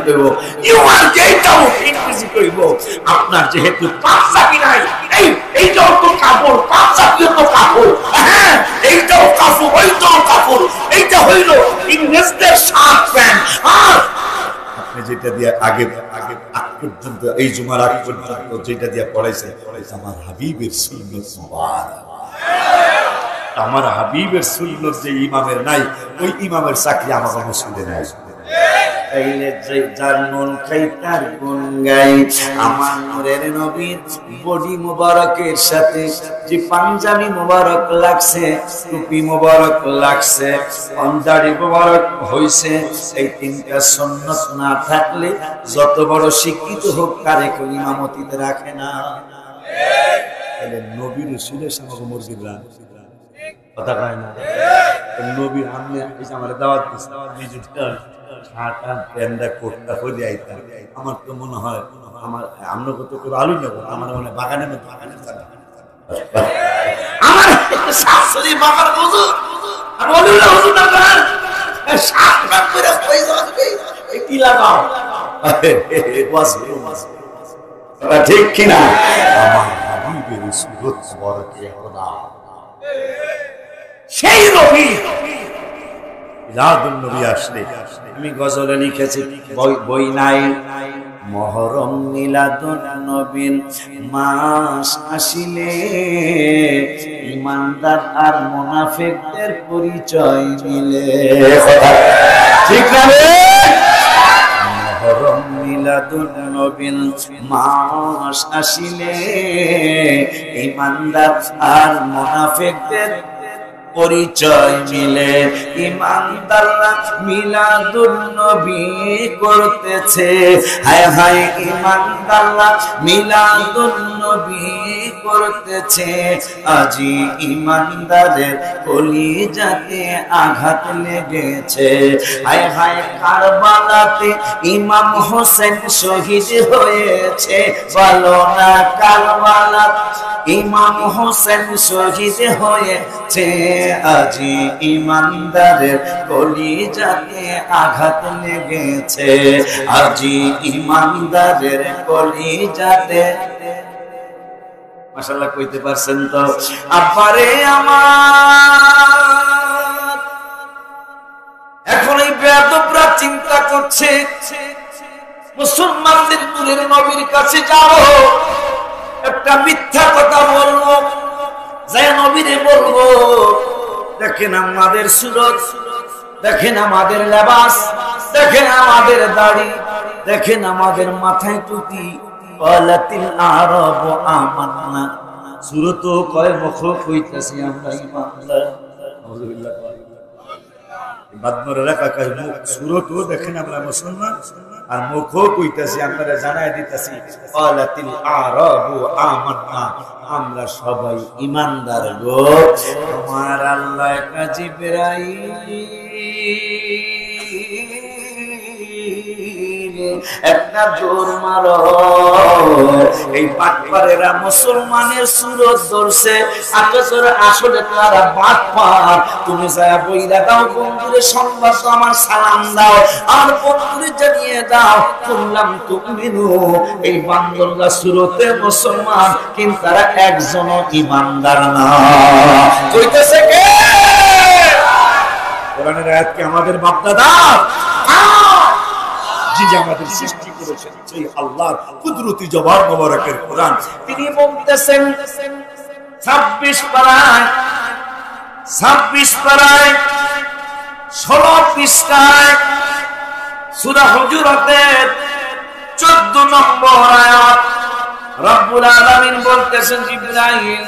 কইব, আপনার যেহেতু পাঞ্জাবি নাই, এইটাও তো কাপড়, পাঞ্জাবিও তো কাপড়, হ্যাঁ এইটাও কাপড়, ওইটাও কাপড়, এইটা হইল ইংরেজদের শার্ট প্যান্ট। আর আপনি যেটা দিয়ে আগে আগে আগ পর্যন্ত, এই জুমার আগ পর্যন্ত যেটা দিয়ে পড়াইছে, আমার হাবিবের সুন্নাত মুবারক, আমার হাবিবের সুন্নাত যে ইমামের নাই, ওই ইমামের চাকরি আমার মসজিদে নাই। তাইলে যার নুন খাই তার গুণ গাই। আমার নূরের নবীর বডি মুবারকের সাথে যে পাঞ্জাবি মুবারক লাগছে, টুপি মুবারক লাগছে, দাড়ি মুবারক হইছে, এই তিনটা সুন্নাত না থাকলে যত বড় শিক্ষিত হোক কারে কেউ ইমামতিতে রাখে না। তাহলে নবীর রসুলের সামনে মুরগির রান কথা কয় না। নবীর সামনে আমার দাওয়াত দিচ্ছে, আমার তো মনে হয় আমার আমরা কত করে আলু নেবো, আমার মনে হয় বাগানে বাগানে আমার শাশুড়ি বাবার হুজুর আর বলিলা হুজুর না করেন সাত করে কি লাগাও ঠিক কিনা? আমার হাবিবের সুরত বরকে খোদা, সেই নবী মিলাদুন নবী আসলে আমি গজলে লিখেছি বই নাই, মহরম মিলাদুন নবীন মাস আসিলে ইমানদার আর মুনাফিকদের পরিচয় মিলে। ঠিক না রে? মহরম মিলাদুন নবীন মাস আসিলে ইমানদার আর মুনাফিকদের পরিচয় মিলে। ইমানদাররা মিলাদুন নবী করতেছে, হায় হায় ইমানদাররা মিলাদুন নবী করতেছে, আজি ইমানদারের কলিজাতে আঘাত লেগেছে। হায় হায় কারবালাতে ইমাম হোসেন শহীদ হয়েছে, বলো না কারবালা ইমাম হোসেন শহীদ হয়েছে, আজি ইমানদারের কলিজাতে আঘাত লেগেছে, আজি ইমানদারের কলিজাতে। মাশাআল্লাহ কইতে পারছেন তো? আব্বারে আমার এখন এই বেয়াদবরা চিন্তা করছে মুসলমানদের নূরের নবীর কাছে যাও, একটা মিথ্যা কথা বলবো, যে নবীরে বলবো দেখেন আমাদের সুরত, দেখেন আমাদের লেবাস, দেখেন আমাদের দাড়ি, দেখেন আমাদের মাথায় টুপি, ওয়ালাতিল আরব আমান্না, সুরত কয় মুখ কইতাছি আমরা ইমানদার। আউযুবিল্লাহ। বাদমরে রাখা কয় মুখ সুরতও দেখেন আমরা মুসলমান, আর মুখও কইতাছি আমরা জানাই দিতাছি ওয়ালাতিল আরব আমান্না, আমরা সবাই ইমানদার গো। আমার আল্লাহ কা জিবরাইল একটা জোর মারো, এই বাটপারেরা মুসলমানের সুরত ধরছে, আসলে তারা বাটপার। তুমি যায় বইলা দাও বন্ধুরে সংবাদ, আমার সালাম দাও, আর বন্ধুরে জানিয়ে দাও করলাম তুমিনু এই বান্দরগা সুরতে মুসলমান, কিন্তু তারা একজনও ইমানদার না। কইতেছে কে? কোরআনের আয়াত কি আমাদের বাপ দাদা? যিনি আমাদের সৃষ্টি করেছেন সেই আল্লাহর কুদরতি জবান মোবারকের কোরআন। তিনি বলতেছেন 26 পারায় 16 পৃষ্ঠায় সূরা হুজুরাতের 14 নম্বর আয়াত রব্বুল আলামিন বলতেছেন জিবরাইল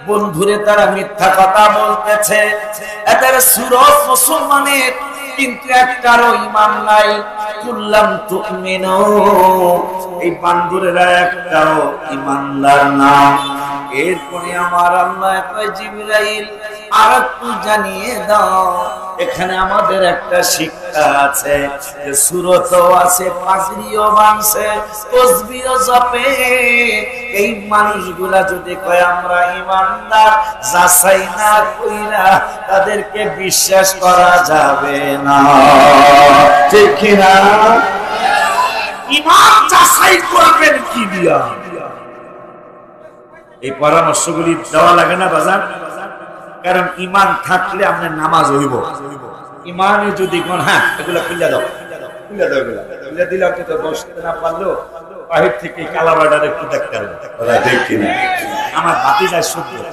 বন্ধুরে তারা মিথ্যা কথা বলতেছে, এদের সুরত মুসলমানের কিন্তু একটারও ঈমান নাই। কুল্লাম তুমিনু এই বান্দরেরা একটাও ঈমানদার না। এরপরে আমার আল্লাহ কয় জিবরাইল আর একটু জানিয়ে দাও, এখানে আমাদের একটা শিক্ষা আছে যে সূরতও আছে, পাগড়িও বাঁধছে, তাসবিহও জপে। এই মানুষগুলা যদি কয় আমরা ঈমানদার, যাচাই না কইরা তাদেরকে বিশ্বাস করা যাবে না, ঠিক কি না? ঈমান যাচাই করবেন কি দিয়া? এই পরামর্শগুলি দেওয়া লাগে না বাজার? কারণ ঈমান থাকলে আপনার নামাজ হইব। ঈমানে যদি কোন হ্যাঁ এগুলা খুলে দাও, খুলে দাও, এগুলা খুলে দিলে আপনি তো বসতে না পারলেও বাহির থেকে কালাবাটার একটু দেখতে পারবেন। ঠিক কিনা? আমার ভাতিজা সুন্দর,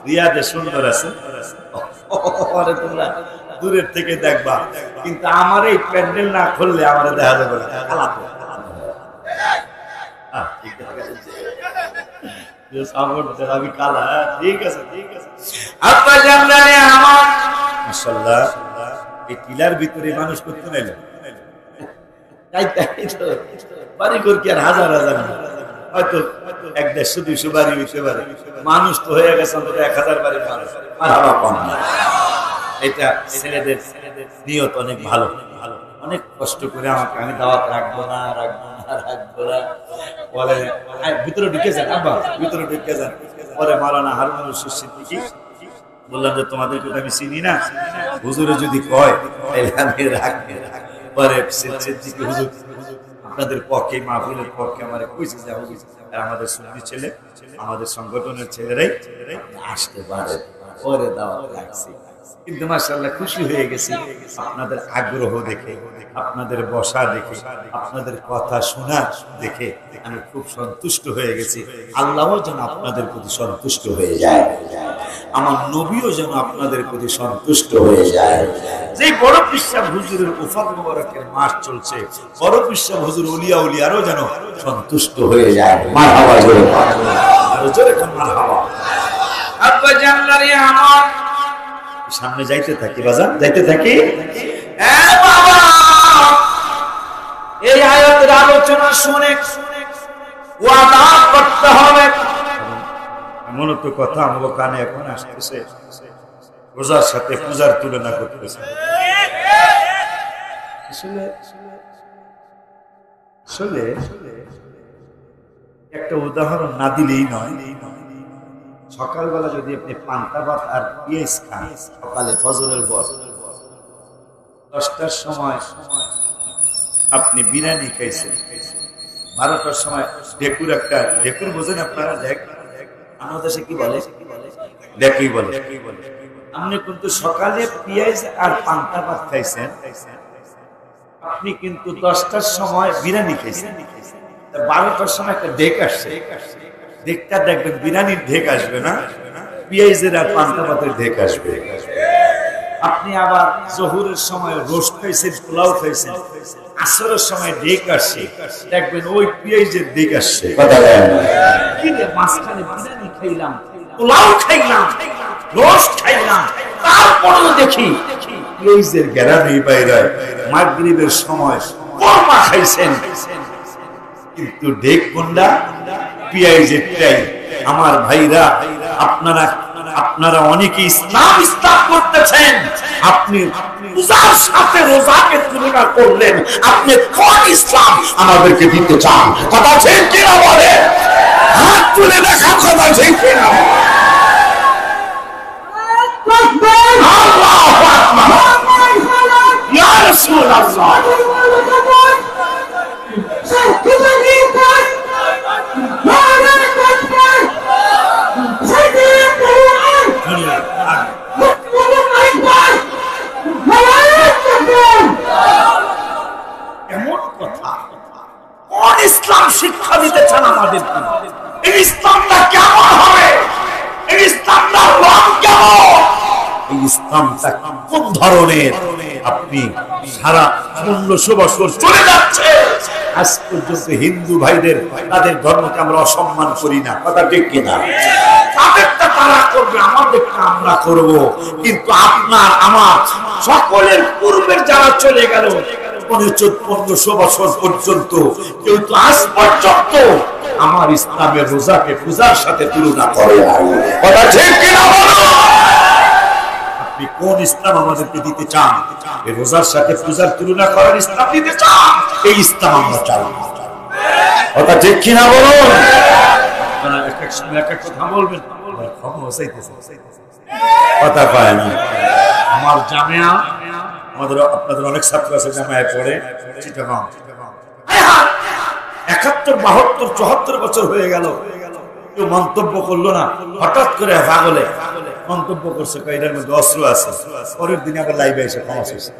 রিয়াদে সুন্দর আছে, দূরের থেকে দেখবা, কিন্তু আমার এই প্যান্ডেল না খুললে আমার দেখা যাবে না। আমি কালা, ঠিক আছে ঠিক আছে। আব্বা জানলারে আমার মাশাআল্লাহ, এই টিলার ভিতরে মানুষ করতে নাইল বাড়ি করে কি আর হাজার হাজার হয়তো 100-150 বাড়ি হইতে পারে, মানুষ তো হয়ে গেছে অন্তত 1000 বাড়ির মানুষ। এটা ছেলেদের নিয়ত অনেক ভালো, অনেক কষ্ট করে আমাকে আমি দাওয়াত রাখবো না বলে ভিতরে ঢুকে যান, আব্বা ভিতরে ঢুকে যান। পরে মাওলানা হারুন রশিদ সিদ্দিকী বললাম যে তোমাদেরকে আমি চিনি না, হুজুরে যদি কয় তাহলে আমি রাখবে। পরে সিদ্দিকী হুজুর আপনাদের পক্ষে, মাহফিলের পক্ষে আমার কইছে যে আমাদের সুন্নি ছেলে, আমাদের সংগঠনের ছেলেরাই আসতে পারে। পরে দাওয়াত রাখছি, কিন্তু মাশাআল্লাহ খুশি হয়ে গেছি আপনাদের আগ্রহ দেখে, আপনাদের বসা দেখে, আপনাদের কথা শোনা দেখে আমি খুব সন্তুষ্ট হয়ে গেছি। আল্লাহও যেন আপনাদের প্রতি সন্তুষ্ট হয়ে যায়, আমার নবীও যেন আপনাদের প্রতি সন্তুষ্ট হয়ে যায়। যে বড় পিসাব হুজুরের ওফাত মোবারকের মাস চলছে, বড় পিসাব হুজুর ওলিয়া উলিয়ারও যেন সন্তুষ্ট হয়ে যায়। মারহাবা, জোরে জোরে মারহাবা। আব্বা জানলারে আমার সামনে যাইতে থাকি, বাজান যাইতে থাকি। বাবা এই আয়াতের আলোচনা শুনে ওয়াদা করতে হবে। এমন তো কথা আমার কানে এখন আসতেছে, রোজার সাথে পূজার তুলনা করতেছে। আসলে একটা উদাহরণ না দিলেই নয়। সকালবেলা যদি আপনি পান্তা ভাত আর পেঁয়াজ খান, সকালে ফজরের পর 10টার সময় আপনি বিরিয়ানি খাইছেন, 12টার সময় ঢেকুর বোঝেন আপনারা? আমাদের দেশে কি বলে? ঢেকুই বলে। আপনি কিন্তু সকালে পেঁয়াজ আর পান্তা ভাত খাইছেন, আপনি কিন্তু 10টার সময় বিরিয়ানি খাইছেন, 12টার সময় একটা ঢেক আসছে, ঢেকটা দেখবেন বিরিয়ানির ঢেক আসবে না, পেঁয়াজের আর পান্তা ভাতের ঢেক আসবে। আপনি আবার জোহরের সময় রোস্ট খাইছেন, পোলাও খাইছেন, আসরের সময় ঢেক আসছে, দেখবেন ওই পেঁয়াজের ঢেক আসছে। মাঝখানে বিরিয়ানি খাইলাম, পোলাও খাইলাম, রোস্ট খাইলাম, তারপরেও দেখি পেঁয়াজের গ্যারামি বাইরে। মাগরিবের সময় কোরমা খাইছেন, কিন্তু ঢেক কোনটা? পেঁয়াজেরটাই। আমার ভাইরা, আপনারা অনেকে ইসলাম করতেছেন, আপনি পূজার সাথে রোজাকে তুলনা করলেন, আপনি কোন ইসলাম আমাদেরকে দিতে চান? কথা ঠিক কিনা বলে? হাত তুলে দেখা, কথা ঠিক কিনা? আল্লাহু আকবার, ইয়া রাসূলুল্লাহ। এমন কথা, কোন ইসলাম শিক্ষা দিতে চান আমাদেরকে? এই ইসলামটা কেমন হবে? এই ইসলামটা রং কেমন? এই ইসলামটা কোন ধরনের? আপনি সারা 1500 বছর চলে যাচ্ছে, আজ পর্যন্ত হিন্দু ভাইদের তাদের ধর্মকে আমরা অসম্মান করি না। কথা ঠিক কিনা? তাদেরটা তারা করবে, আমাদেরটা আমরা করব। কিন্তু আপনার আমার সকলের পূর্বের যারা চলে গেল 1500 বছর পর্যন্ত, কেউ তো আজ পর্যন্ত আমার ইসলামের রোজাকে পূজার সাথে তুলনা করে নাই। কথা ঠিক কিনা বলো? আপনি কোন ইসলাম আমাদেরকে দিতে চান? এই রোজার সাথে পূজার তুলনা করার ইসলাম দিতে চান? এই ইসলাম আমরা চাই না। কথা ঠিক কিনা বলো? আপনারা এক এক সময় এক এক কথা বলবেন, কথা পায় না। আমার জামিয়া, আপনাদের অনেক ছাত্র আছে জামিয়ায় পড়ে, চিটাগাং 71, 72, 74 বছর হয়ে গেল, কেউ মন্তব্য করলো না। হঠাৎ করে পাগলে মন্তব্য করছে, এটার মধ্যে অস্ত্র আছে। পরের দিনে আবার লাইভে এসে ক্ষমা চাইছে।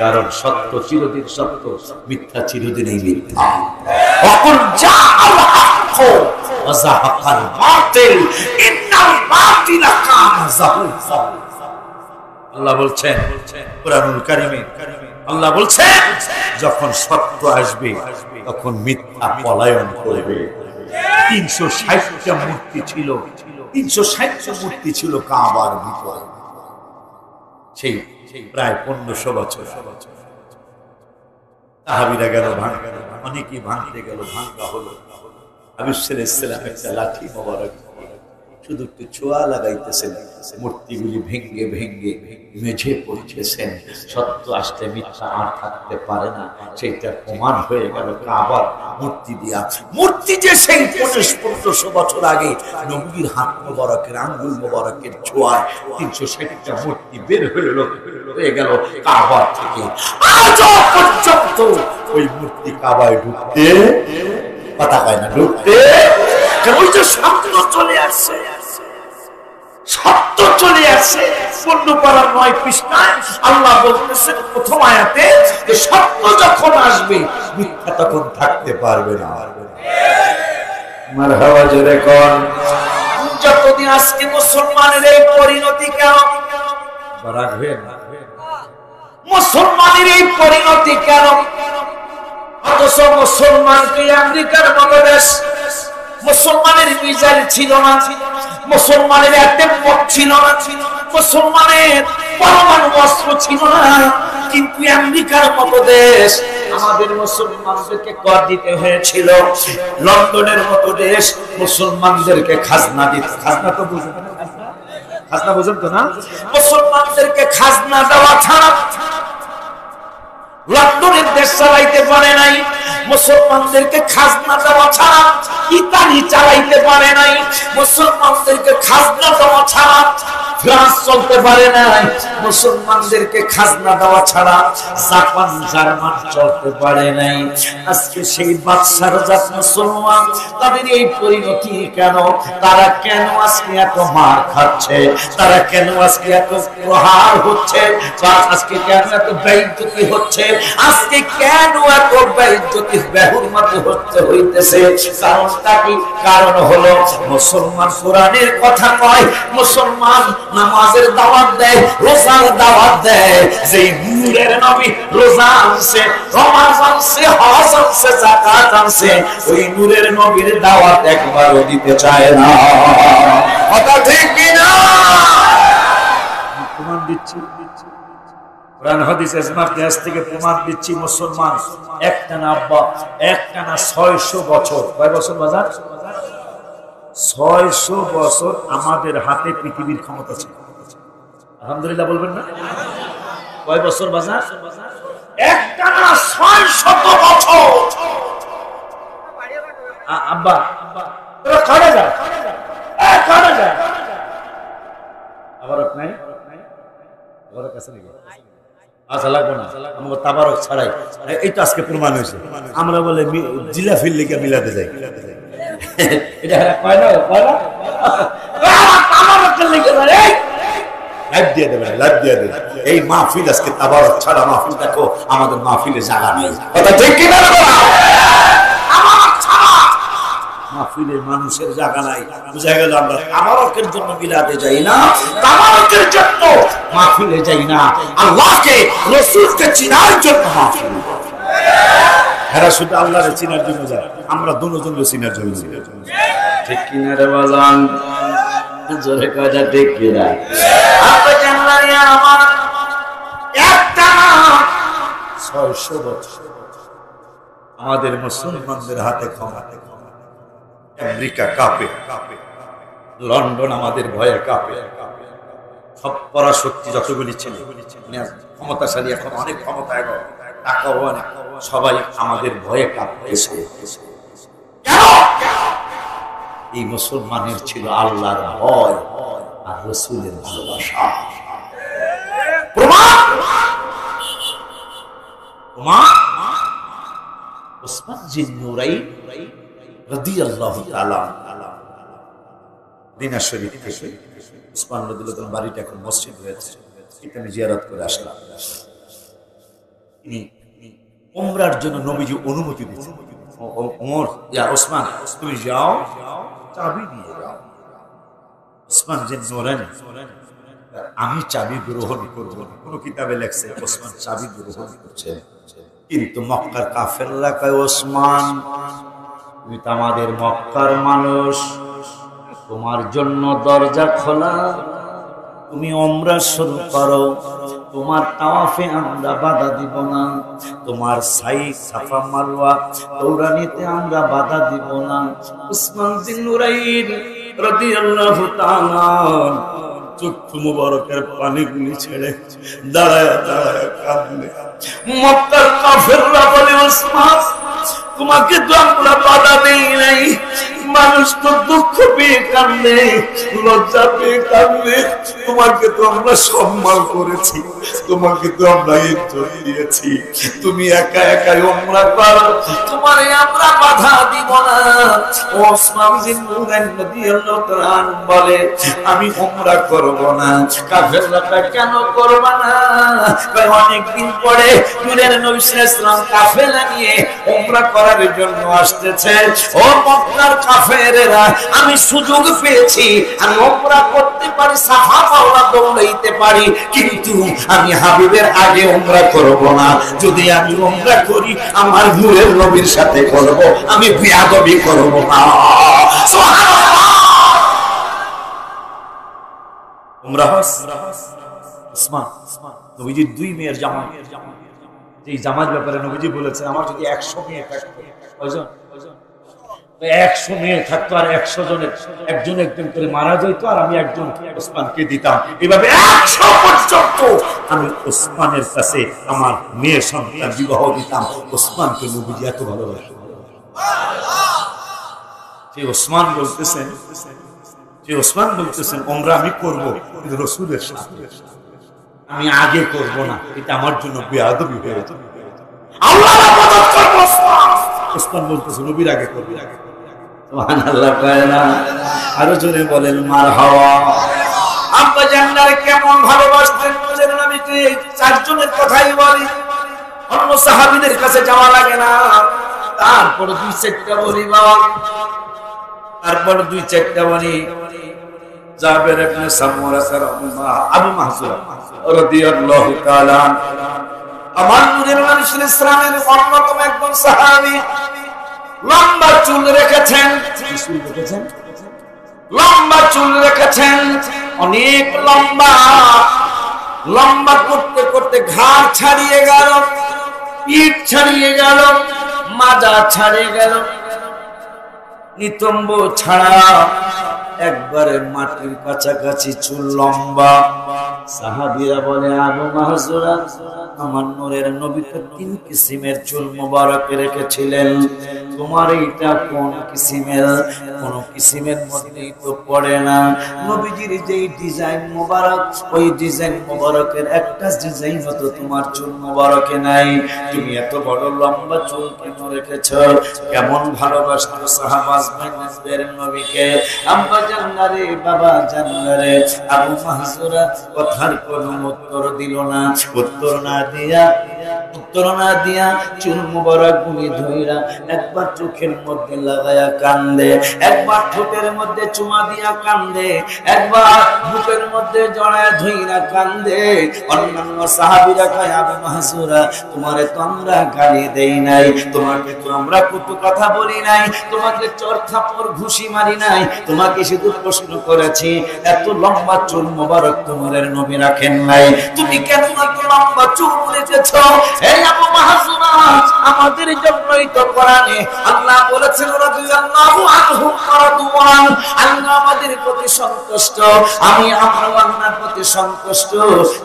কারণ সত্য চিরদিন সত্য, মিথ্যা চিরদিনই মিথ্যা। আল্লাহ আল্লাহ বলছেন কুরআনুল কারীমে, আল্লাহ বলছেন যখন সত্য আসবে তখন মিথ্যা পলায়ন করবে। 360টা মূর্তি ছিল, 360টা মূর্তি ছিল কাবার ভিতরে। সেই প্রায় 1500 বছর সাহাবীরা গেল ভাঙা, অনেকেই ভাঙতে গেল, ভাঙা হলো। হাবিব সাল্লাল্লাহু আলাইহি একটা লাঠি মোবারক শুধু একটু ছোঁয়া লাগাইতেছেন, মূর্তিগুলি ভেঙ্গে ভেঙ্গে মেঝে পড়তেছেন। সত্য আসলে মিথ্যা আর থাকতে পারে না, সেইটা প্রমাণ হয়ে গেল কাবার মূর্তি দিয়া। মূর্তি যে সেই 1500 বছর আগে নবীর হাত মোবারকের, আঙ্গুল মোবারকের ছোঁয়ায় 360টা মূর্তি বের হয়ে গেল কাবার থেকে। আজও পর্যন্ত ওই মূর্তি কাবায় ঢুকতে কথা কয় না, ঢুকতে ওই যে সত্য চলে আসছে, সত্য চলে আসছে। 9 পৃষ্ঠায় আল্লাহ বলতেছেন প্রথম আয়াতে যে সত্য যখন আসবে মিথ্যা তখন থাকতে পারবে না। মারহাবা জোরে কোন। যতদিন আজকে মুসলমানের এই পরিণতি কেন? বারাক হয়ে না, মুসলমানের এই পরিণতি কেন? অথচ মুসলমানকে আমেরিকার মতো দেশ, মুসলমানের মিসাইল ছিল না, মুসলমানের অ্যাটম ছিল না, মুসলমানের পরমাণু অস্ত্র ছিল না, কিন্তু আমেরিকার মতো দেশ আমাদের মুসলমানদেরকে কর দিতে হয়েছিল। লন্ডনের মতো দেশ মুসলমানদেরকে খাজনা দিত, খাজনা তো বুঝেন না, খাজনা বুঝেন তো না? মুসলমানদেরকে খাজনা দেওয়া ছাড়া লন্ডনের দেশ চালাইতে পারে নাই, মুসলমানদেরকে খাজনা দেওয়া ছাড়া ইতালি চালাইতে পারে নাই, মুসলমানদেরকে খাজনা দেওয়া ছাড়া ফ্রান্স চলতে পারে নাই, মুসলমানদেরকে খাজনা দেওয়া ছাড়া জাপান জার্মান চলতে পারে নাই। আজকে সেই বাদশার জাত মুসলমান, তাদের এই পরিণতি কেন? তারা কেন আজকে এত মার খাচ্ছে? তারা কেন আজকে এত প্রহার হচ্ছে? আজকে কেন এত বেইজ্জতি হচ্ছে? আজকে কেন এত বেইজ্জতি বেহুরমতি হইতেছে? কারণটা কি? কারণ হলো মুসলমান কোরআনের কথা কয়, মুসলমান নামাজের দাওয়াত দেয়, রোজার দাওয়াত দেয়। যেই নূরের নবী রোজা আনছে, নামাজ আনছে, হজ আনছে, যাকাত আনছে, ওই নূরের নবীর দাওয়াত একবারও দিতে চায় না। কথা ঠিক কি না? প্রমাণ দিচ্ছি, কোরআন হাদিস ইজমা কিয়াস থেকে প্রমাণ দিচ্ছি। মুসলমান একটানা আব্বা একটানা 600 বছর, কয় বছর বাজার? 600 বছর আমাদের হাতে পৃথিবীর ক্ষমতা ছিল। আলহামদুলিল্লাহ বলবেন না? কয় বছর বাজার? একটানা 600 বছর। আব্বা তোরা খাওয়া যায়, খাওয়া যায়। আবার নাই, আবার কাছে নাকি? আচ্ছা লাগবো না, আমাকে তাবারক ছাড়াই। এই তো আজকে প্রমাণ হয়েছে। আমরা বলে জিলাফির লিগে মিলাতে যাই, এটা কয় না, কয় না তাবারকের লিগে লাইভ দিয়ে দেবে, লাইভ দিয়ে দেবে। এই মাহফিল আজকে তাবারক ছাড়া মাহফিল দেখো, আমাদের মাহফিলে জায়গা নেই। কথা ঠিক কি না? মাহফিলে মানুষের জায়গা নাই, বুঝা গেল। আমরা তাবারকের জন্য মিলাতে যাই না, তাবারকের জন্য মাহফিলে যাই না, আল্লাহকে রাসূলকে চিনার জন্য মাহফিল। এরা শুধু আল্লাহরে চিনার জন্য যায়, আমরা দুজনকে চিনার জন্য। ঠিক কিনা রে বাজান? জোরে কয়টা ঠিক কিনা? আপনি জানলেন আমার একটা 600 বছর আমাদের মুসলমানদের হাতে ক্ষমতা। আমেরিকা কাঁপে, লন্ডন আমাদের ভয়ে কাঁপে, সব পরাশক্তি যতগুলি ছিল ক্ষমতাশালী, এখন অনেক ক্ষমতা, টাকাও অনেক, সবাই আমাদের ভয়ে কাঁপতেছে। এই মুসলমানের ছিল আল্লাহর ভয় আর রাসূলের ভালোবাসা। প্রমাণ ওসমান জিন নুরাইন রাদিয়াল্লাহু তাআলা মদিনা শরীফ থেকে, ওসমান রাদিয়াল্লাহু তাআলা বাড়িটা এখন মসজিদ হয়েছে, এখানে জিয়ারত করে আসলাম। তিনি উমরার জন্য নবীজি অনুমতি দিয়েছেন। ওমর, ইয়া ওসমান তুমি যাও, চাবি নিয়ে যাও। ওসমান জিন নুরাইন আমি চাবি গ্রহণ করব। কোন কিতাবে লেখছে ওসমান চাবি গ্রহণ করছে, কিন্তু মক্কার কাফেররা কয় ওসমান তুমি তো আমাদের মক্কার মানুষ, তোমার জন্য দরজা খোলা, তুমি উমরা শুরু করো, তোমার তাওয়াফে আমরা বাধা দিব না, তোমার সাই সাফা মারওয়া দৌড়ানিতে আমরা বাধা দিব না। উসমান বিন নুরাইন রাদিয়াল্লাহু তাআলা চক্ষু মুবারকের পানিগুলি ছেড়ে দাঁড়ায় দাঁড়ায় কাঁদলে। মক্কার কাফেররা বলে ওসমান তোমাকে তো আমরা বাধা দেই নাই, মানুষ তো দুঃখ পেয়ে কাঁদলে, লজ্জা পেয়ে কাঁদলে, তোমাকে তো আমরা সম্মান করেছি, তোমাকে তো আমরা ইজ্জত দিয়েছি, তুমি একা একাই উমরা করো, তোমারে আমরা বাধা দিব না। ওসমান বিন নুরাইন রাদিয়াল্লাহু তাআলা বলে আমি উমরা করব না। কাফেররা কেন করব না? অনেকদিন পরে নূরের নবী সাল্লাল্লাহু আলাইহি ওয়াসাল্লাম কাফেলা নিয়ে উমরা করার জন্য আসতেছে। ও মক্কার কাফেরেরা, আমি সুযোগ পেয়েছি, আমি উমরা করতে পারি, সাফা মারওয়া দৌড়াইতে পারি, কিন্তু আমি হাবিবের আগে উমরা করব না। যদি আমি উমরা করি আমার নূরের নবীর সাথে করব, আমি বিয়াদবি করব না। সুবহানাল্লাহ। উমরা ওসমান নবীজির 2 মেয়ের জামাই, যে জামার ব্যাপারে নবীজি বলেছেন আমার যদি 100 মেয়ে থাকতো, কয়জন? 100 মেয়ে থাকতো, আর 100 জনের একজন একজন করে মারা যেত, আর আমি একজন ওসমানকে দিতাম। এভাবে 100 পর্যন্ত আমি ওসমানের কাছে আমার মেয়ে সন্তান বিবাহ দিতাম। ওসমানকে নবীজি এত ভালোবাসেন। যে ওসমান বলতেছেন উমরা আমি করব, কিন্তু রাসূলের সাথে আমি আগে করব না, এটা আমার জন্য বেয়াদবি হয়ে যাবে। আল্লাহর ইবাদত করব। ওসমান বলতেছে নবীর আগে করব। সুবহানাল্লাহ কয় না? আরো জোরে বলেন মারহাবা। আব্বা জান্নার কেমন ভালোবাসতেন নবীর নবীকে। 4 জনের কথাই বলি, অন্য সাহাবীদের কাছে যাওয়া লাগে না। তারপর 2-4টা বলি বাবা, তারপর 2-4টা বলি। জাবের ইবনে সামুরা আবু মাহজুরা রাদিয়াল্লাহু তাআলা আমার নূরের নবী সাল্লাল্লাহু আলাইহি ওয়াসাল্লামের অন্যতম একজন সাহাবী, লম্বা চুল রেখেছেন, লম্বা চুল রেখেছেন, অনেক লম্বা, লম্বা করতে করতে ঘাড় ছাড়িয়ে গেল, পিঠ ছাড়িয়ে গেল, মাজা ছাড়িয়ে গেল, নিতম্ব ছাড়া একবারে মাটির কাছাকাছি চুল লম্বা। সাহাবীরা বলে আবু মাহজুরা আমার নূরের নবী তো 3 কিসিমের চুল মোবারক রেখেছিলেন, তোমার এইটা কোন কিসিমের? কোন কিসিমের মধ্যেই তো পড়ে না। নবীজির যেই ডিজাইন মোবারক, ওই ডিজাইন মোবারকের একটা ডিজাইন তো তোমার চুল মোবারকে নাই। তুমি এত বড় লম্বা চুল কেন রেখেছো? কেমন ভালোবাসতো সাহাবাদের নবীকে। আম্মা জান্নারে, বাবা জান্নারে। আবু মাহজুরা কথার কোনো উত্তর দিল না। উত্তর না দিয়া চুল মুবারক গুলি ধইরা একবার চোখের মধ্যে লাগায়া কান্দে, একবার ঠোঁটের মধ্যে চুমা দিয়া কান্দে, একবার বুকের মধ্যে জড়ায় ধইরা কান্দে। অন্যান্য সাহাবীরা কয় আবু মাহজুরা তোমারে তো আমরা গালি দেই নাই, তোমাকে তো আমরা কটু কথা বলি নাই, তোমাকে চর থাপ্পড় ঘুষি মারি নাই, তোমাকে শুধু প্রশ্ন করেছি এত লম্বা চুল মুবারক তোমার নবী রাখেন নাই, তুমি কেন এত লম্বা চুল রেখেছো? এই আবু মাহজুরা আমাদের জন্যই তো কোরআনে আল্লাহ বলেছেন রাদিয়াল্লাহু আনহু রাদওয়ান, আল্লাহ আমাদের প্রতি সন্তুষ্ট, আমরা আল্লাহর প্রতি সন্তুষ্ট,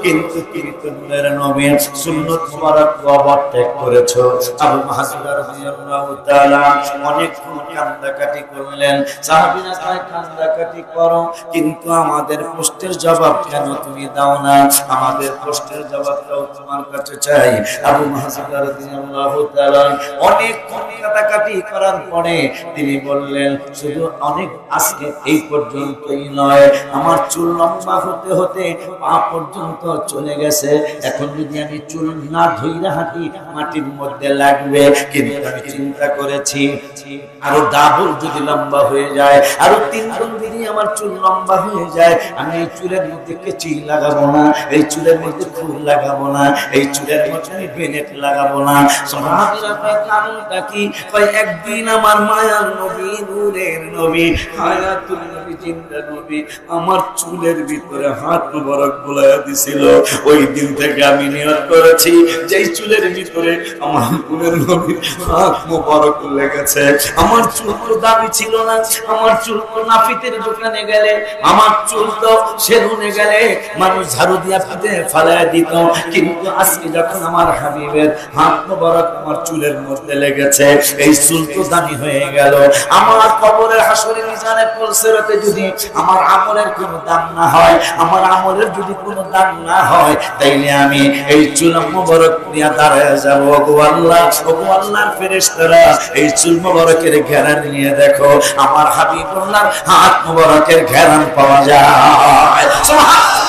কিন্তু নূরের নবীর সুন্নাত মুবারক অবত্যাগ করেছো। আবু মাহজুরা রাদিয়াল্লাহু তাআলা অনেক কান্দাকাটি করলেন। সাহাবীরা কয় কান্দাকাটি করো, কিন্তু আমাদের প্রশ্নের জবাব কেন তুমি দাও না? আমাদের প্রশ্নের জবাবটাও তোমার কাছে চাই। আবু মাহজুরা রাদিয়াল্লাহু তাআলা অনেক কাটাকাটি করার পরে তিনি বললেন শুধু অনেক আজকে এই পর্যন্তই নয়, আমার চুল লম্বা হতে হতে পা পর্যন্ত চলে গেছে, এখন যদি আমি চুল না ধইরা হাঁটি মাটির মধ্যে লাগবে, কিন্তু আমি চিন্তা করেছি আরো ডাবল যদি লম্বা হয়ে যায়, আরো 3 গুণ যদি আমার চুল লম্বা হয়ে যায়, আমি এই চুলের মধ্যে কেচি লাগাবো না, এই চুলের মধ্যে ফুল লাগাবো না, এই চুলের মধ্যে আমি বেনেট লাগাবো না। সাহাবীরা কয় কারণটা কি? কয় একদিন আমার মায়ার নবী, নূরের নবী, হায়াতুল নবী, জিন্দা নবী আমার চুলের ভিতরে হাত মোবারক বুলাইয়া দিছিল। ওই দিন থেকে আমি নিয়ত করেছি যে চুলের ভিতরে আমার নূরের নবীর হাত মোবারক লেগেছে। আমার চুল তো দামি ছিল না, আমার চুল তো নাপিতের দোকানে গেলে, আমার চুল তো সেলুনে গেলে মানুষ ঝাড়ু দিয়া পিঠে ফালাইয়া দিত, কিন্তু আজকে যখন আমার হাবিবের হাত মোবারক আমার চুলের মধ্যে লেগেছে, এই চুল তো দামি হয়ে গেল। আমার কবরের হাসরের মিজানে পুলসিরাতে যদি আমার আমলের কোনো দাম না হয়, আমার আমলের যদি কোনো দাম না হয়, তাইলে আমি এই চুল মোবারক নিয়ে দাঁড়ায় যাব। ওগো আল্লাহ, ওগো আল্লাহর ফেরেশতারা, এই চুল মোবারকের ঘেরান নিয়ে দেখো, আমার হাবিবুল্লাহর হাত মোবারকের ঘেরান পাওয়া যায়। সুবহানাল্লাহ।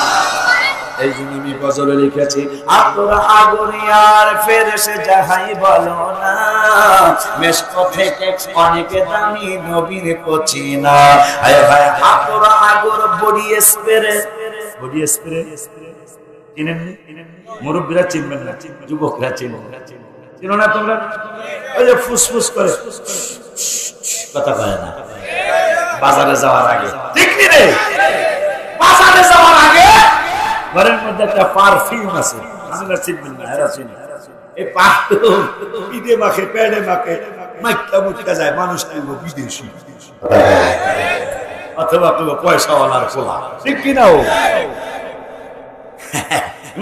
এই জন্য আমি গজলে লিখেছি, আপনারা আগরিয়ার ফেরেশে যাহাই বলো না, মেশক থেকে অনেকে দামি নবীর কচি না। হায় হায় আপনারা আগর বডি স্প্রে, বডি স্প্রে চিনেন? মুরব্বীরা চিনবেন না, যুবকরা চিনবেন। চিনো না তোমরা? ওই যে ফুসফুস করে কথা কয় না বাজারে যাওয়ার আগে, ঠিক নি রে? বাজারে যাওয়ার আগে ঘরের মধ্যে একটা পারফিউম আছে, আমরা চিনবেন না, এরা চিনি। এই পারফিউম ঈদে মাখে, পেড়ে মাখে, মাইকা মুটকা যায়, মানুষ কিনবো বিদেশি অথবা কোনো পয়সাওয়ালার পোলা, ঠিক কিনা? ও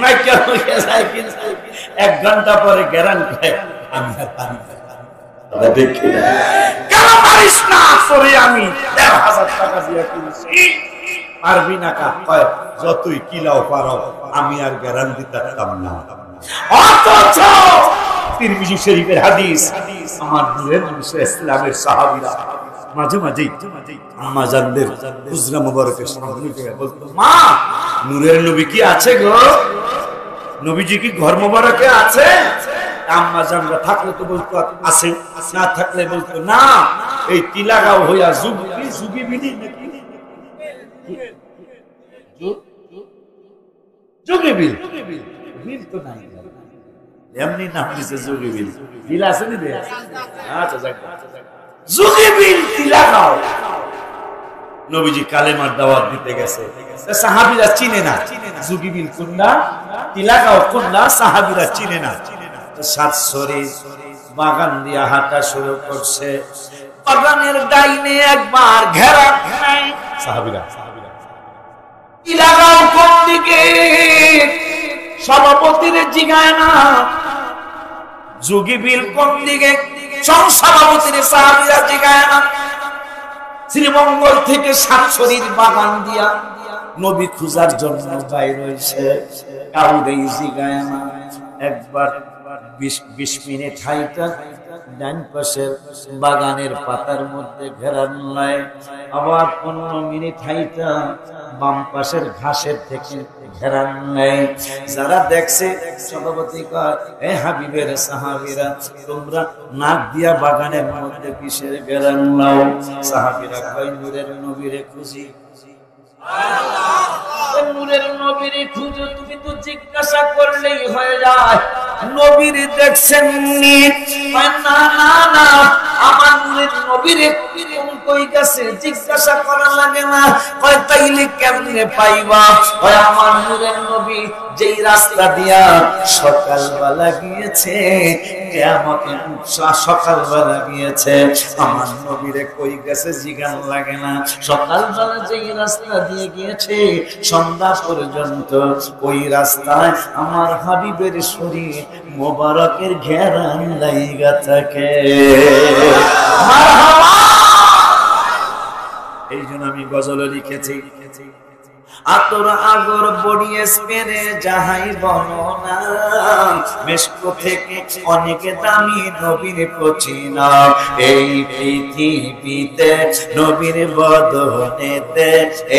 মাইকা মুটকা যায়, কিন্তু 1 ঘন্টা পরে গ্যারান খায় আমি আর পারি না, দেখি না কেন পারিস না? সরি আমি 1000 টাকা দিয়ে কিনছি, পারবি না কা? যতই কিলাও পারো, আমি আর গ্যারান্টি দিতাম না। অথচ তিরমিজি শরীফের হাদিস, আমার নূরের নবী ইসলামের সাহাবীরা মাঝে মাঝেই আম্মা জানদের হুজরা মুবারকের সামনে গিয়ে বলতো, মা নূরের নবী কি আছে গো? নবীজি কি ঘর মুবারকে আছে? আম্মা জানরা থাকলে তো বলতো আছে, না থাকলে বলতো না। এই তিলাগাও হইয়া যুগি বিধি নাকি যোগী বিল, বিল তো নাই, এমনি নাম দিছে যোগী বিল। বিল আছে নি? আচ্ছা যাক, যোগী বিল তিলাগাও। নবীজি কালেমার দাওয়াত দিতে গেছে, সাহাবীরা চিনে না যোগী বিল কোনটা, তিলাগাও কোনটা, সাহাবীরা চিনে না। সাতসরি বাগান দিয়া হাঁটা শুরু করছে, বাগানের ডাইনে একবার ঘেরা ঘেরাই সাহাবীরা, তিলাগাও কোন দিকে সভাপতির জিগায় না, যোগী বিল কোন দিকে সভাপতির সাহাবীরা জিগায় না। শ্রীমঙ্গল থেকে সাতসরির বাগান দিয়া নবী খুঁজার জন্য বাইর হইছে, কাউরেই জিগায় না। একবার 20 মিনিট হাইটা ডান পাশের বাগানের পাতার মধ্যে ঘেরান নাই, আবার 15 মিনিট হাইটা বাম পাশের ঘাসের থেকে ঘেরান নাই। যারা দেখছে সভাপতি কয়, এ হাবিবের সাহাবীরা, তোমরা নাক দিয়া বাগানের মধ্যে কিসের ঘেরান নাও? সাহাবীরা কয়, নূরের নবীরে খুঁজি। নূরের নবীরে খুঁজো, তুমি তো জিজ্ঞাসা করলেই হয়ে যায় নবীরে দেখছেন নি? না না না, আমার নূরের নবীরে কই গেছে জিজ্ঞাসা করা লাগে না। কয় তাইলে কেমনে পাইবা? কয় আমার নূরের নবী যেই রাস্তা দিয়া সকালবেলা গিয়েছে, কিয়ামতের সকালবেলা গিয়েছে, আমার নবীরে কই গেছে জিগান লাগে না। সকালবেলা যেই রাস্তা দিয়ে গিয়েছে সন্ধ্যা পর্যন্ত ওই রাস্তায় আমার হাবিবের শরীর মোবারকের ঘেরান লাইগা থাকে। মারহাবা। এই জন্য আমি গজলে লিখেছি, আতর আগর বড়ি স্পেরে যাহাই বলো না, মেশক থেকে অনেক দামি নবীর পচিনা এই পৃথিবীতে নবীর বদনেতে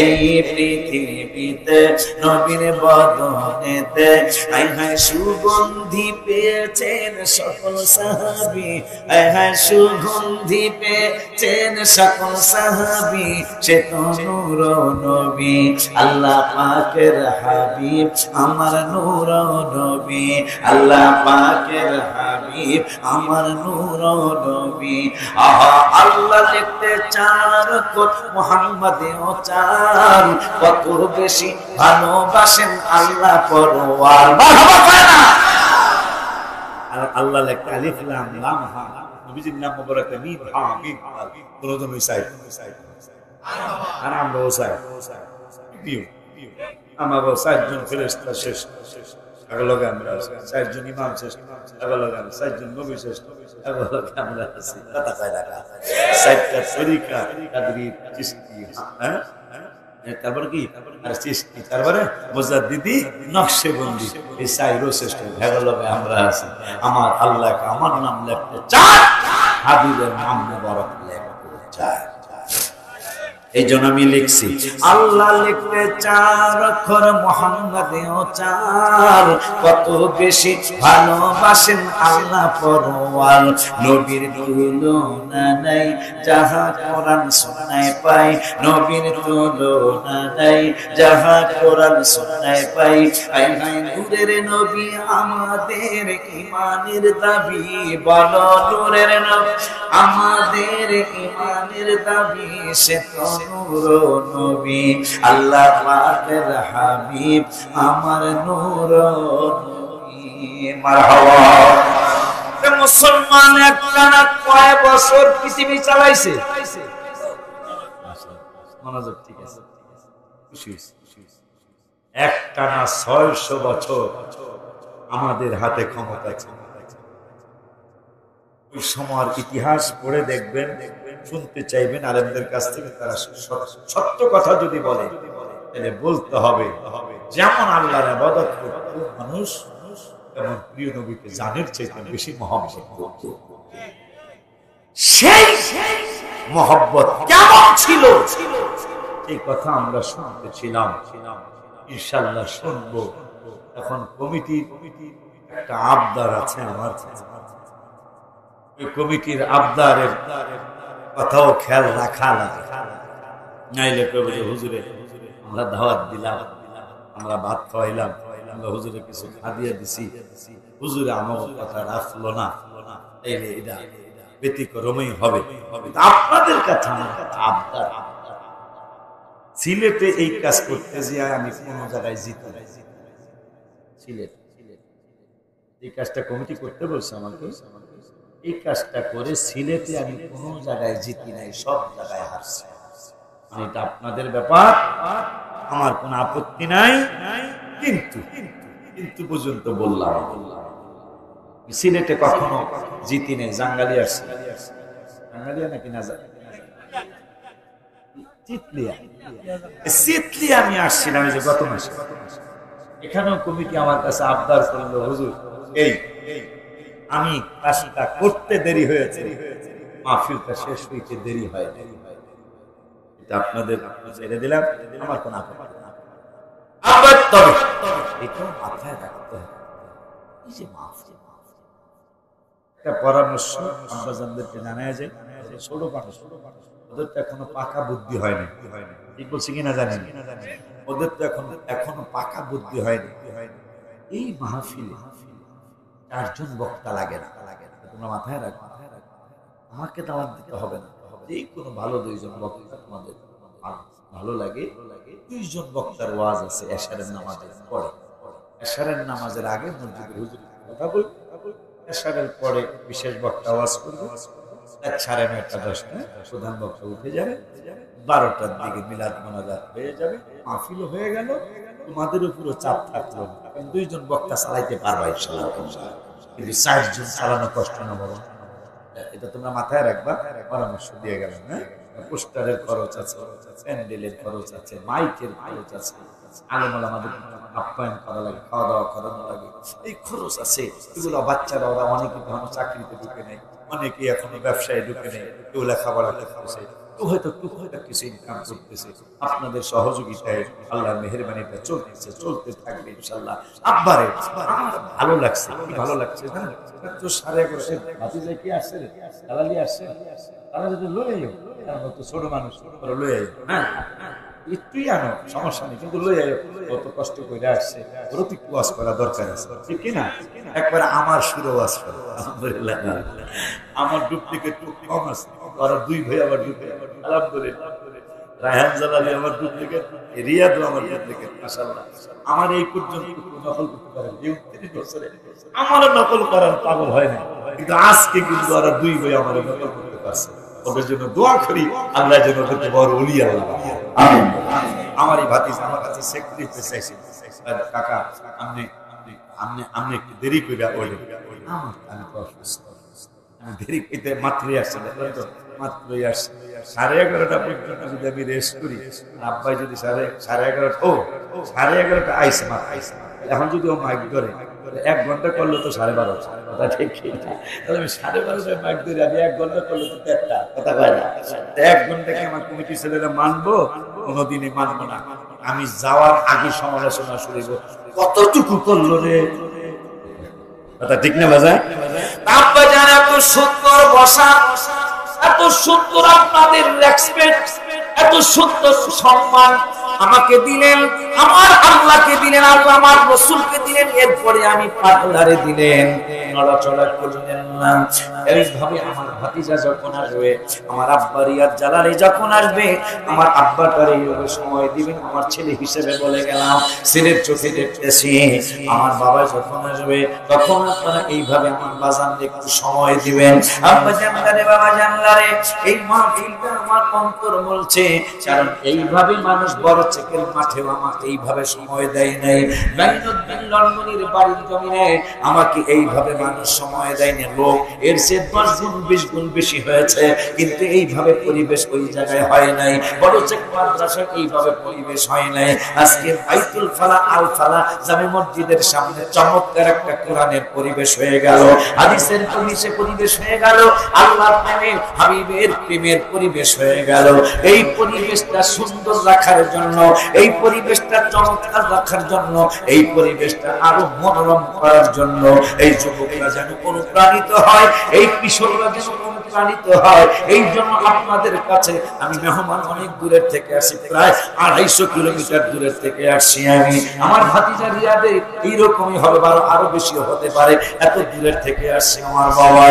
এই পৃথিবীতে নবীর বদনেতে হায় হায় সুগন্ধি পেয়েছেন সকল সাহাবী হায় হায় সুগন্ধি পেয়েছেন সকল সাহাবী সে তো নূর নবী আল্লাহ পাকের হাবিব আমার নূর নবী আল্লাহ পাকের হাবিব আমার নূর নবী আহা আল্লাহ দেখতে চার কত মুহাম্মাদেও চার কত বেশি ভালোবাসেন আল্লাহ পরওয়ার মারহাবা কানা আর আল্লাহ লেখা আলিফ লাম লাম হা নবীজির নাম মোবারক মিম হা মিম দুরুদ মিসাই আর আমরা ওসাই পিও আমাগো সাতজন ফেরেশতা শেষ আগলগে আমরা সাতজন ইমাম শেষ আগলগে আমরা সাতজন নবী শেষ আগলগে আমরা আছি কথা কয় রাখা সাতটা তরিকা কাদরি চিশতি হ্যাঁ তারপর কি আর চিশতি তারপরে মুজাদ্দিদি নকশবন্দি এই সাইরো শ্রেষ্ঠ আগলগে আমরা আছি আমার আল্লাহ আমার নাম লিখতে চায় হাবিবের নাম মোবারক লিখতে চায় এই জন্য আমি লিখছি আল্লাহ লিখতে চার অক্ষর মুহাম্মাদেও চার কত বেশি ভালোবাসেন আল্লাহ পরওয়ার নবীর তুলনা নাই যাহা কোরআন সুন্নায় পাই নবীর তুলনা নাই যাহা কোরআন সুন্নায় পাই আয় হায় নূরের নবী আমাদের ঈমানের দাবি বলো নূরের নবী আমাদের ঈমানের দাবি সে তো নূর নবী আল্লাহ পাকের হাবিব আমার নূর নবী মারহাবা মুসলমান একটানা কয় বছর পৃথিবী চালাইছে মনোযোগ ঠিক আছে একটানা 600 বছর আমাদের হাতে ক্ষমতা ছিল ওই সময়ের ইতিহাস পড়ে দেখবেন শুনতে চাইবেন আলেমদের কাছ থেকে তারা সত্য কথা যদি বলে তাহলে বলতে হবে যেমন আল্লাহর ইবাদত করত মানুষ তেমন প্রিয় নবীকে জানের চাইতে বেশি মহব্বত করত সেই মহব্বত কেমন ছিল এই কথা আমরা শুনতেছিলাম ইনশাআল্লাহ শুনবো এখন কমিটি একটা আবদার আছে আমার ওই কমিটির আবদারের কথাও খেয়াল রাখা লাগে নাইলে কবে হুজুরে আমরা দাওয়াত দিলাম আমরা ভাত খাওয়াইলাম আমরা হুজুরে কিছু হাদিয়া দিছি হুজুরে আমার কথা রাখলো না তাইলে এটা ব্যতিক্রমই হবে আপনাদের কাছে আমার কথা আবদার সিলেটে এই কাজ করতে যে আমি কোন জায়গায় জিতে সিলেট এই কাজটা কমিটি করতে বলছে আমাকে এই কাজটা করে সিলেটে আমি কোন জায়গায় জিতি নাই সব জায়গায় হারছি এটা আপনাদের ব্যাপার আমার কোনো আপত্তি নাই কিন্তু পর্যন্ত বললাম সিলেটে কখনো জিতি নেই জাঙ্গালিয়া জাঙ্গালিয়া নাকি না চিতলিয়া আমি আসছিলাম যে গত মাসে এখানেও কমিটি আমার কাছে আবদার করলো হুজুর এই আমি কাজটা করতে দেরি হয়েছে মাহফিলটা শেষ হইতে দেরি হয় এটা আপনাদের ছেড়ে দিলাম আমার কোন আপত্তি আবার তবে এটা মাথায় রাখতে হবে এই যে মাহফিল একটা পরামর্শ আমরা জানদেরকে জানায় যায় ছোট মানুষ ওদের তো এখনো পাকা বুদ্ধি হয়নি ঠিক বলছি কিনা জানি ওদের তো এখনো পাকা বুদ্ধি হয়নি এই মাহফিলে 4 জন বক্তা লাগে না তোমরা মাথায় রাখো আমাকে দাওয়াত দিতে হবে না এই কোনো ভালো 2 জন বক্তা তোমাদের ভালো লাগে 2 জন বক্তার ওয়াজ আছে এশারের নামাজের পরে এশারের নামাজের আগে মসজিদে হুজুর কথা বলবে এশারের পরে বিশেষ বক্তা ওয়াজ করবে 9:30 প্রধান বক্তা উঠে যাবে 12টার দিকে মিলাদ মোনাজাত হয়ে যাবে মাহফিল হয়ে গেল তোমাদের উপরও চাপ থাকলো 2 জন বক্তা চালাইতে পারবা ইনশাআল্লাহ কিন্তু 4 জন চালানো কষ্ট না বাবা এটা তোমরা মাথায় রাখবা পরামর্শ দিয়ে গেলাম হ্যাঁ পোস্টারের খরচ আছে প্যান্ডেলের খরচ আছে মাইকের খরচ আছে আলেম ওলামাদের আপ্যায়ন করা লাগে, খাওয়া দাওয়া করানো লাগে, এই খরচ আছে। এগুলো বাচ্চারা ওরা অনেকে এখনো চাকরিতে ঢুকে নেই, অনেকে এখনো ব্যবসায় ঢুকে নেই, কেউ লেখাপড়া করতেছে, কেউ হয়তো টুকটাক কিছু ইনকাম করতেছে। আপনাদের সহযোগিতায় আল্লাহর মেহেরবানিটা চলতেছে, চলতে থাকবে ইনশাআল্লাহ। আব্বারে আমার ভালো লাগছে, ভালো লাগছে জানেন তো। 11:30 ভাতিজা কি আসছে রে, দালালি আসছে, তারা যদি লয়ে আইও, কারণ তো ছোট মানুষ, লয়ে আইও, হ্যাঁ একটুই আনো, সমস্যা নেই, কিন্তু লয়ে আইও। কত কষ্ট করে আসছে, ওর তো একটু ওয়াজ করা দরকার আছে, ঠিক কিনা? একবার আমার সুরে ওয়াজ করো, আলহামদুলিল্লাহ। আমার ডুপ্লিকেট কম আছে, ওরা 2 ভাই আবার ডুপ্লিকেট, আলহামদুলিল্লাহ। রায়হান জালালি আমার ডুপ্লিকেট, রিয়াদও আমার ডুপ্লিকেট, মাশাআল্লাহ। আমার এই পর্যন্ত নকল করতে পারে, 29 বছরে আমার নকল করার পাগল হয় না, কিন্তু আজকে কিন্তু ওরা 2 ভাই আমার নকল করতে পারছে। ওদের জন্য দোয়া করি, আল্লাহ যেন ওদেরকে বড় ওলি আল্লাহ। আমিন। আমার এই ভাতিজা আমার কাছে সেক্রেটারি চাইছে, কাকা আপনি একটু দেরি করে বলেন। আমি তো অসুস্থ, আমি দেরি করতে মাত্রই আসছে, মাত্রই আসছে। 11:30 পর্যন্ত যদি আমি রেস্ট করি, আব্বাই যদি 11:30 ও 11:30 আইসে মাত্র, এখন যদি ও মাইক ধরে 1 ঘন্টা করলে তো 12:30, কথা ঠিক না? তাহলে আমি 12:30 মাইক ধরে আমি 1 ঘন্টা করলে তো 1টা, কথা কয় না? 1 ঘন্টাকে আমার কমিটি ছেলেরা মানবো, কোনোদিনই মানবো না। আমি যাওয়ার আগে সমালোচনা শুরু করব, কতটুকু করলো রে, কথা ঠিক না বাজার? আব্বা জান এত সুন্দর বসা, এত সুন্দর আপনাদের রেসপেক্ট, এত সুন্দর সম্মান আমাকে দিলেন, আমার আল্লাহকে দিলেন, আল্লাহ আমার রাসূলকে দিলেন, এরপরে আমি পাগলারে দিলেন, নড়াচড়া করলেন না। এইভাবে আমার ভাতিজা যখন আসবে, আমার আব্বা রিয়াদ জালালি যখন আসবে, আমার আব্বাটারে এইভাবে সময় দিবেন। আমার ছেলে হিসেবে বলে গেলাম, ছেলের চোখে দেখতেছি। আমার বাবা যখন আসবে, তখন আপনারা এইভাবে আমার বাজানকে একটু সময় দিবেন। আব্বা জানলারে, বাবা জানলারে, এই মাহফিলটা আমার অন্তর বলছে, কারণ এইভাবে মানুষ বড় চেকের মাঠেও আমাকে এইভাবে সময় দেয় নাই। বাইনুদ্দিন লন্ডনের বাড়ির জমিনে আমাকে এইভাবে মানুষ সময় দেয় না। লোক এর চেয়ে 10 গুণ 20 গুণ বেশি হয়েছে, কিন্তু এইভাবে পরিবেশ ওই জায়গায় হয় নাই। বড় চেক মাদ্রাসায় এইভাবে পরিবেশ হয় নাই। আজকে বাইতুল ফালা আল ফালা জামে মসজিদের সামনে চমৎকার একটা কোরআনের পরিবেশ হয়ে গেল, হাদিসের পরিবেশ হয়ে গেল, আল্লাহর প্রেমে হাবিবের প্রেমের পরিবেশ হয়ে গেল। এই পরিবেশটা সুন্দর রাখার জন্য, এই পরিবেশটা চমৎকার রাখার জন্য, এই পরিবেশটা আরো মনোরম করার জন্য এই যুবকরা যেন অনুপ্রাণিত হয়, এই কিশোররা যেন অনুপ্রাণিত হয়, এই জন্য আপনাদের কাছে আমি মেহমান অনেক দূরের থেকে আসি, প্রায় 250 কিলোমিটার দূরের থেকে আসছি আমি। আমার ভাতিজা রিয়াদে এইরকমই হবে, আরো বেশি হতে পারে, এত দূরের থেকে আসছি আমার বাবা।